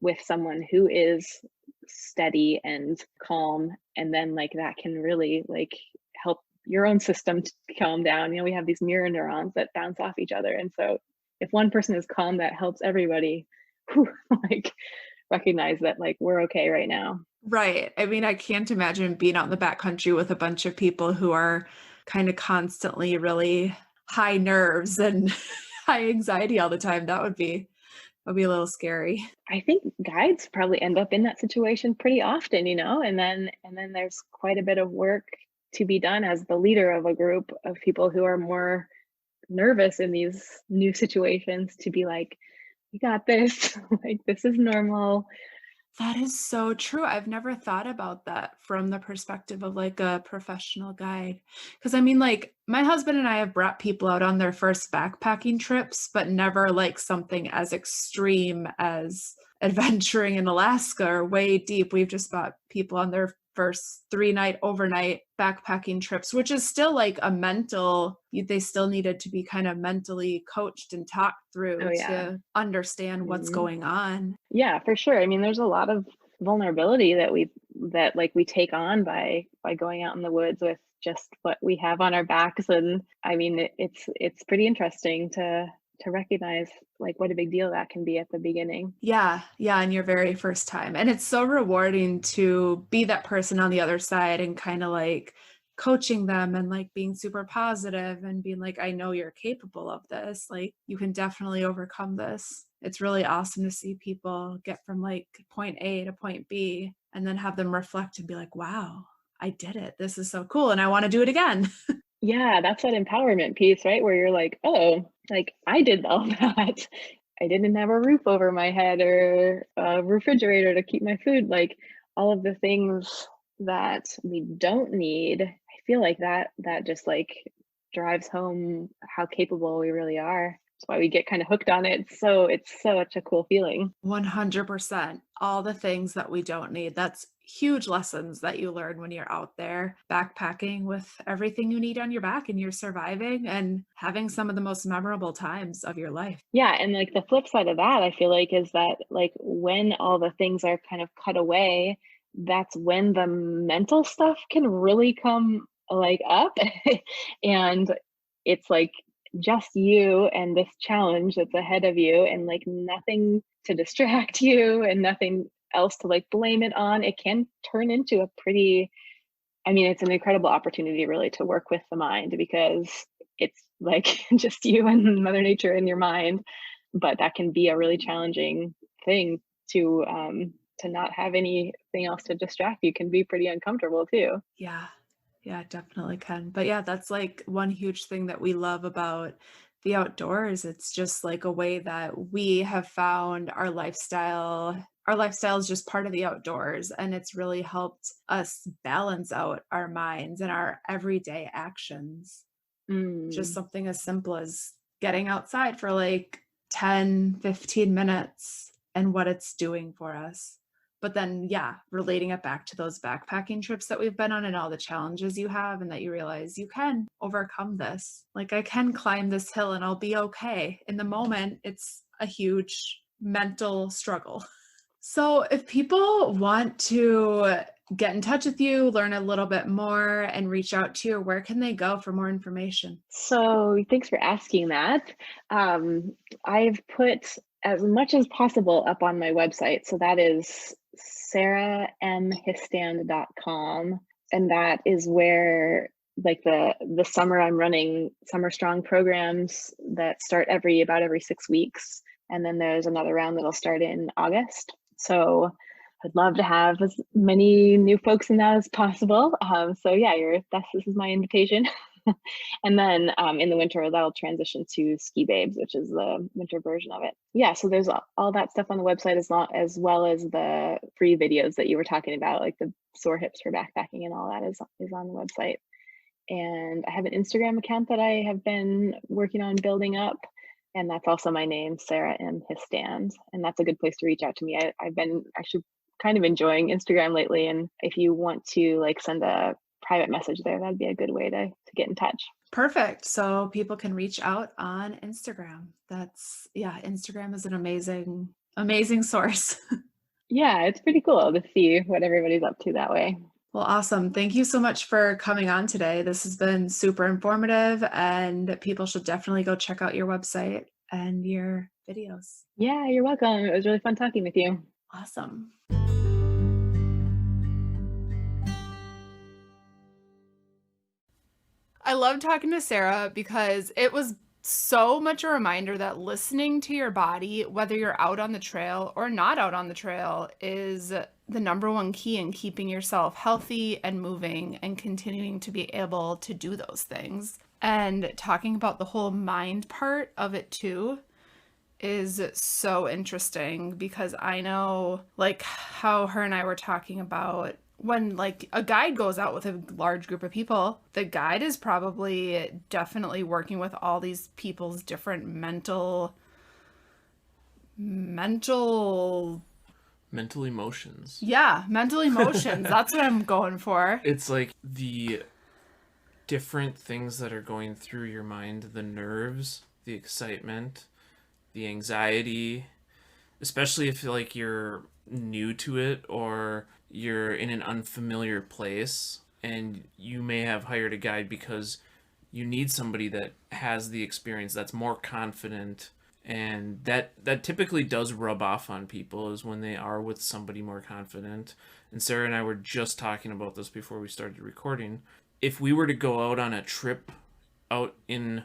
with someone who is steady and calm. And then like that can really like help your own system to calm down. You know, we have these mirror neurons that bounce off each other. And so if one person is calm, that helps everybody like recognize that like we're okay right now. Right. I mean, I can't imagine being out in the backcountry with a bunch of people who are kind of constantly really high nerves and high anxiety all the time. That would be a little scary. I think guides probably end up in that situation pretty often, you know, and then there's quite a bit of work to be done as the leader of a group of people who are more nervous in these new situations to be like, we got this, like this is normal. That is so true. I've never thought about that from the perspective of like a professional guide. Because I mean, like, my husband and I have brought people out on their first backpacking trips, but never like something as extreme as adventuring in Alaska or way deep. We've just brought people on their first 3-night overnight backpacking trips, which is still like a they still needed to be kind of mentally coached and talked Oh through yeah. to understand what's Mhm. going on. Yeah, for sure. I mean, there's a lot of vulnerability that like we take on by going out in the woods with just what we have on our backs. And I mean, it's pretty interesting to recognize like what a big deal that can be at the beginning. Yeah, yeah, on your very first time. And it's so rewarding to be that person on the other side and kind of like coaching them and like being super positive and being like, I know you're capable of this. Like, you can definitely overcome this. It's really awesome to see people get from like point A to point B and then have them reflect and be like, wow, I did it. This is so cool. And I want to do it again. Yeah, that's that empowerment piece, right? Where you're like, oh, like I did all that. I didn't have a roof over my head or a refrigerator to keep my food. Like all of the things that we don't need. I feel like that just like drives home how capable we really are. That's why we get kind of hooked on it. So it's such a cool feeling. 100%. All the things that we don't need. That's huge lessons that you learn when you're out there backpacking with everything you need on your back and you're surviving and having some of the most memorable times of your life. Yeah, and like the flip side of that, I feel like is that like when all the things are kind of cut away, that's when the mental stuff can really come like up and it's like just you and this challenge that's ahead of you and like nothing to distract you and nothing else to like blame it on. It can turn into a pretty, I mean, it's an incredible opportunity really to work with the mind because it's like just you and Mother Nature in your mind, but that can be a really challenging thing to not have anything else to distract you can be pretty uncomfortable too. Yeah. Yeah, it definitely can. But yeah, that's like one huge thing that we love about the outdoors. It's just like a way that we have found our lifestyle. Our lifestyle is just part of the outdoors, and it's really helped us balance out our minds and our everyday actions. Just Mm. something as simple as getting outside for like 10, 15 minutes and what it's doing for us. But then, yeah, relating it back to those backpacking trips that we've been on and all the challenges you have, and that you realize you can overcome this. Like, I can climb this hill and I'll be okay. In the moment, it's a huge mental struggle. So, if people want to get in touch with you, learn a little bit more, and reach out to you, where can they go for more information? So thanks for asking that. I've put as much as possible up on my website. So that is sarahmhistand.com. And that is where like the summer I'm running Summer Strong programs that start about every 6 weeks. And then there's another round that'll start in August. So I'd love to have as many new folks in that as possible. So yeah, this is my invitation. And then in the winter, that'll transition to Ski Babes, which is the winter version of it. Yeah, so there's all that stuff on the website as well as the free videos that you were talking about, like the sore hips for backpacking and all that is on the website. And I have an Instagram account that I have been working on building up. And that's also my name, Sarah M. Histand. And that's a good place to reach out to me. I've been actually kind of enjoying Instagram lately. And if you want to like send a private message there, that'd be a good way to get in touch. Perfect. So people can reach out on Instagram. Instagram is an amazing source. Yeah, it's pretty cool to see what everybody's up to that way. Well, awesome. Thank you so much for coming on today. This has been super informative, and people should definitely go check out your website and your videos. Yeah, you're welcome. It was really fun talking with you. Awesome. I love talking to Sarah because it was so much a reminder that listening to your body, whether you're out on the trail or not out on the trail, is the number one key in keeping yourself healthy and moving and continuing to be able to do those things. And talking about the whole mind part of it too is so interesting, because I know like how her and I were talking about when like a guide goes out with a large group of people, the guide is probably definitely working with all these people's different mental emotions. Yeah, mental emotions. That's what I'm going for. It's like the different things that are going through your mind, the nerves, the excitement, the anxiety, especially if like you're new to it or you're in an unfamiliar place, and you may have hired a guide because you need somebody that has the experience, that's more confident, and that typically does rub off on people is when they are with somebody more confident. And Sarah and I were just talking about this before we started recording. If we were to go out on a trip out in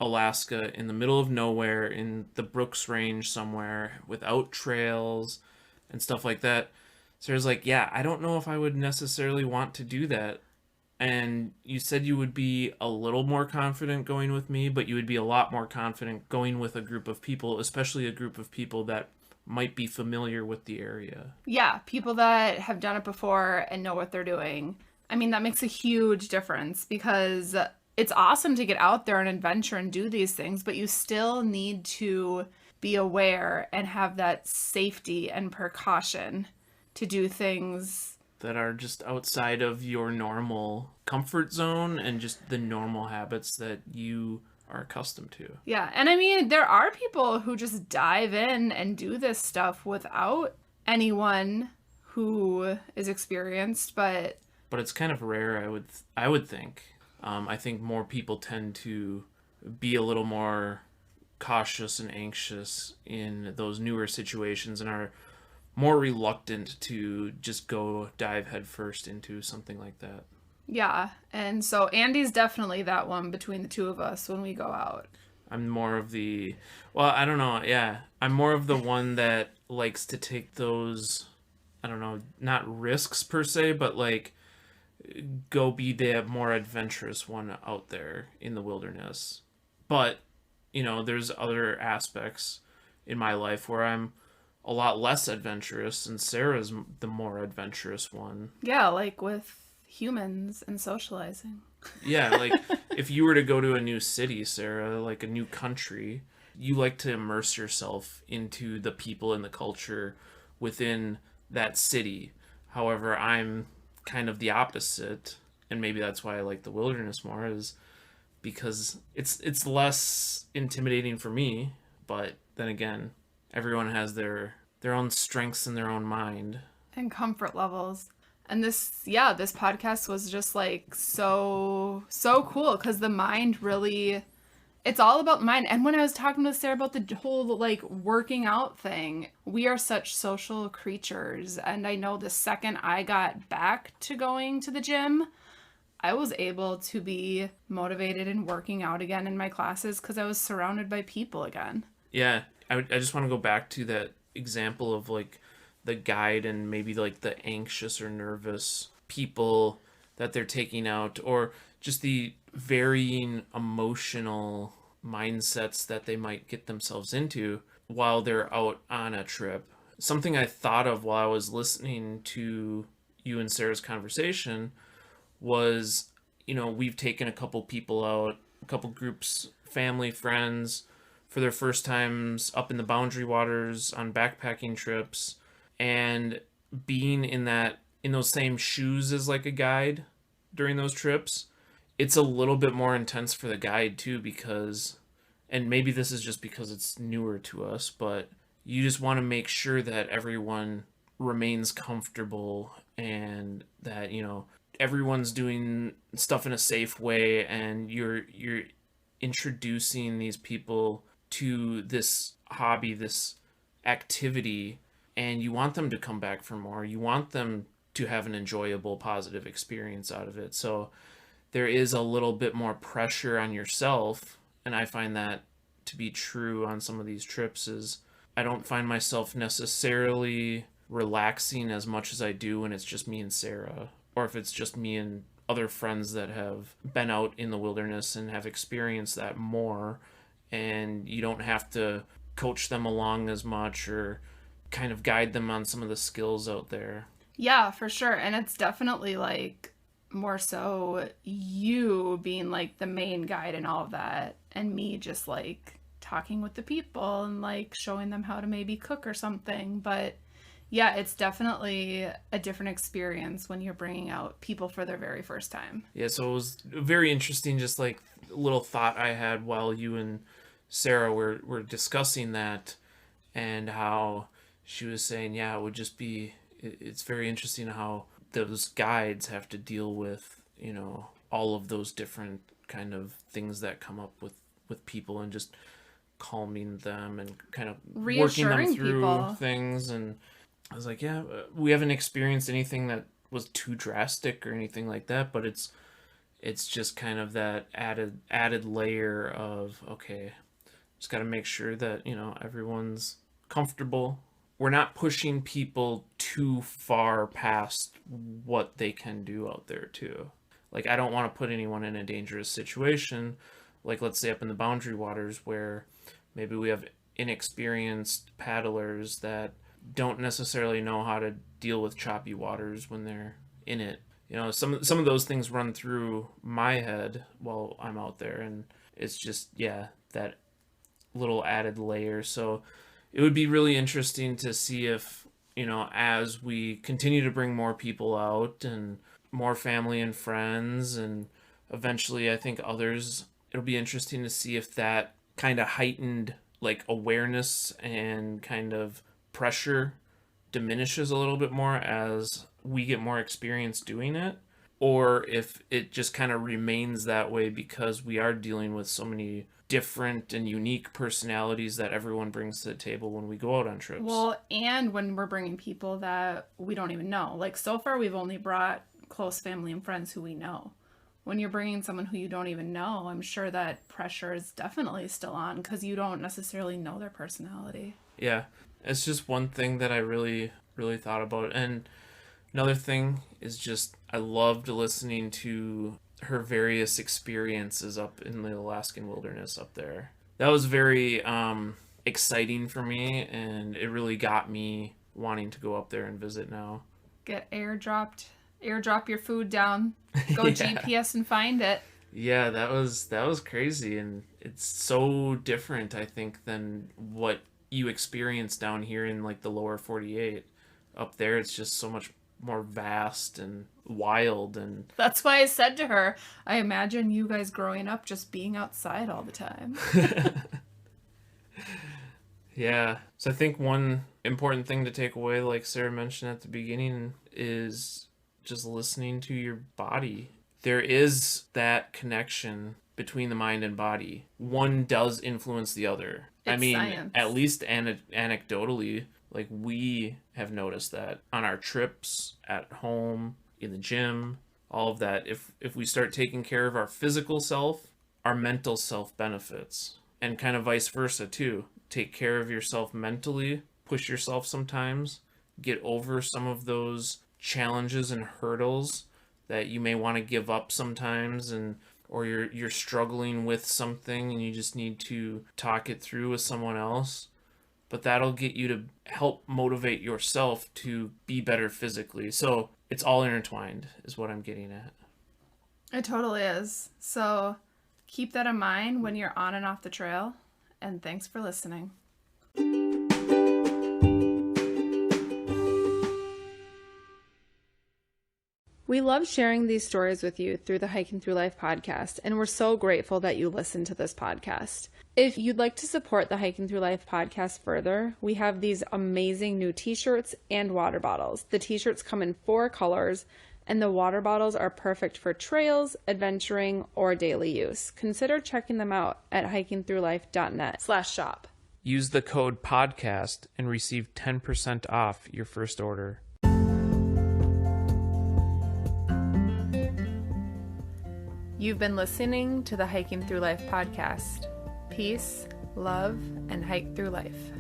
Alaska in the middle of nowhere in the Brooks Range somewhere without trails and stuff like that, Sarah's like, yeah, I don't know if I would necessarily want to do that. And you said you would be a little more confident going with me, but you would be a lot more confident going with a group of people, especially a group of people that might be familiar with the area. Yeah, people that have done it before and know what they're doing. I mean, that makes a huge difference, because it's awesome to get out there and adventure and do these things, but you still need to be aware and have that safety and precaution to do things that are just outside of your normal comfort zone and just the normal habits that you are accustomed to. Yeah, and I mean, there are people who just dive in and do this stuff without anyone who is experienced, but it's kind of rare, I would think. I think more people tend to be a little more cautious and anxious in those newer situations and are more reluctant to just go dive headfirst into something like that. Yeah, and so Andy's definitely that one between the two of us when we go out. I'm more of the, well, I don't know, yeah. I'm more of the one that likes to take those, I don't know, not risks per se, but like go be the more adventurous one out there in the wilderness. But, you know, there's other aspects in my life where I'm a lot less adventurous, and Sarah's the more adventurous one. Yeah, like with humans and socializing. Yeah, like if you were to go to a new city, Sarah, like a new country, you like to immerse yourself into the people and the culture within that city. However, I'm kind of the opposite, and maybe that's why I like the wilderness more, is because it's less intimidating for me. But then again, everyone has their own strengths in their own mind and comfort levels. And this podcast was just like so cool, because the mind really, it's all about the mind. And when I was talking to Sarah about the whole like working out thing, we are such social creatures. And I know the second I got back to going to the gym, I was able to be motivated and working out again in my classes because I was surrounded by people again. Yeah, I just want to go back to that example of like the guide and maybe like the anxious or nervous people that they're taking out, or just the varying emotional mindsets that they might get themselves into while they're out on a trip. Something I thought of while I was listening to you and Sarah's conversation was, we've taken a couple people out, a couple groups, family, friends, for their first times up in the Boundary Waters on backpacking trips, and being in those same shoes as like a guide during those trips, it's a little bit more intense for the guide too, because, and maybe this is just because it's newer to us, but you just want to make sure that everyone remains comfortable and that, everyone's doing stuff in a safe way, and you're introducing these people to this hobby, this activity, and you want them to come back for more. You want them to have an enjoyable, positive experience out of it. So there is a little bit more pressure on yourself, and I find that to be true on some of these trips. Is I don't find myself necessarily relaxing as much as I do when it's just me and Sarah, or if it's just me and other friends that have been out in the wilderness and have experienced that more, and you don't have to coach them along as much or kind of guide them on some of the skills out there. Yeah, for sure. And it's definitely like more so you being like the main guide and all of that, and me just like talking with the people and like showing them how to maybe cook or something. But yeah, it's definitely a different experience when you're bringing out people for their very first time. Yeah, so it was very interesting, just like a little thought I had while you and Sarah were discussing that, and how she was saying, yeah, it's very interesting how those guides have to deal with, all of those different kind of things that come up with people, and just calming them and kind of working them through people. Things. And I was like, yeah, we haven't experienced anything that was too drastic or anything like that, but it's just kind of that added layer of, okay, just got to make sure that, everyone's comfortable. We're not pushing people too far past what they can do out there too. Like, I don't want to put anyone in a dangerous situation, like let's say up in the Boundary Waters, where maybe we have inexperienced paddlers that don't necessarily know how to deal with choppy waters when they're in it. Some of those things run through my head while I'm out there, and it's just, yeah, that little added layer. So it would be really interesting to see if, as we continue to bring more people out and more family and friends, and eventually I think others, it'll be interesting to see if that kind of heightened like awareness and kind of pressure diminishes a little bit more as we get more experience doing it, or if it just kind of remains that way because we are dealing with so many different and unique personalities that everyone brings to the table when we go out on trips. Well, and when we're bringing people that we don't even know. Like, so far we've only brought close family and friends who we know. When you're bringing someone who you don't even know, I'm sure that pressure is definitely still on because you don't necessarily know their personality. Yeah, it's just one thing that I really, really thought about. And another thing is just, I loved listening to her various experiences up in the Alaskan wilderness up there. That was very exciting for me, and it really got me wanting to go up there and visit now. Get airdrop your food down, go yeah. GPS and find it. Yeah, that was crazy, and it's so different, I think, than what you experience down here in like the lower 48. Up there, it's just so much more vast and wild. And that's why I said to her, I imagine you guys growing up just being outside all the time. Yeah, so I think one important thing to take away, like Sarah mentioned at the beginning, is just listening to your body. There is that connection between the mind and body. One does influence the other. It's science. At least anecdotally, like we have noticed that on our trips, at home, in the gym, all of that. If we start taking care of our physical self, our mental self benefits, and kind of vice versa too. Take care of yourself mentally, push yourself sometimes, get over some of those challenges and hurdles that you may want to give up sometimes, and or you're struggling with something and you just need to talk it through with someone else. But that'll get you to help motivate yourself to be better physically. So it's all intertwined is what I'm getting at. It totally is. So keep that in mind when you're on and off the trail. And thanks for listening. We love sharing these stories with you through the Hiking Through Life podcast, and we're so grateful that you listen to this podcast. If you'd like to support the Hiking Through Life podcast further, we have these amazing new t-shirts and water bottles. The t-shirts come in 4 colors, and the water bottles are perfect for trails, adventuring, or daily use. Consider checking them out at hikingthroughlife.net/shop. Use the code podcast and receive 10% off your first order. You've been listening to the Hiking Through Life podcast. Peace, love, and hike through life.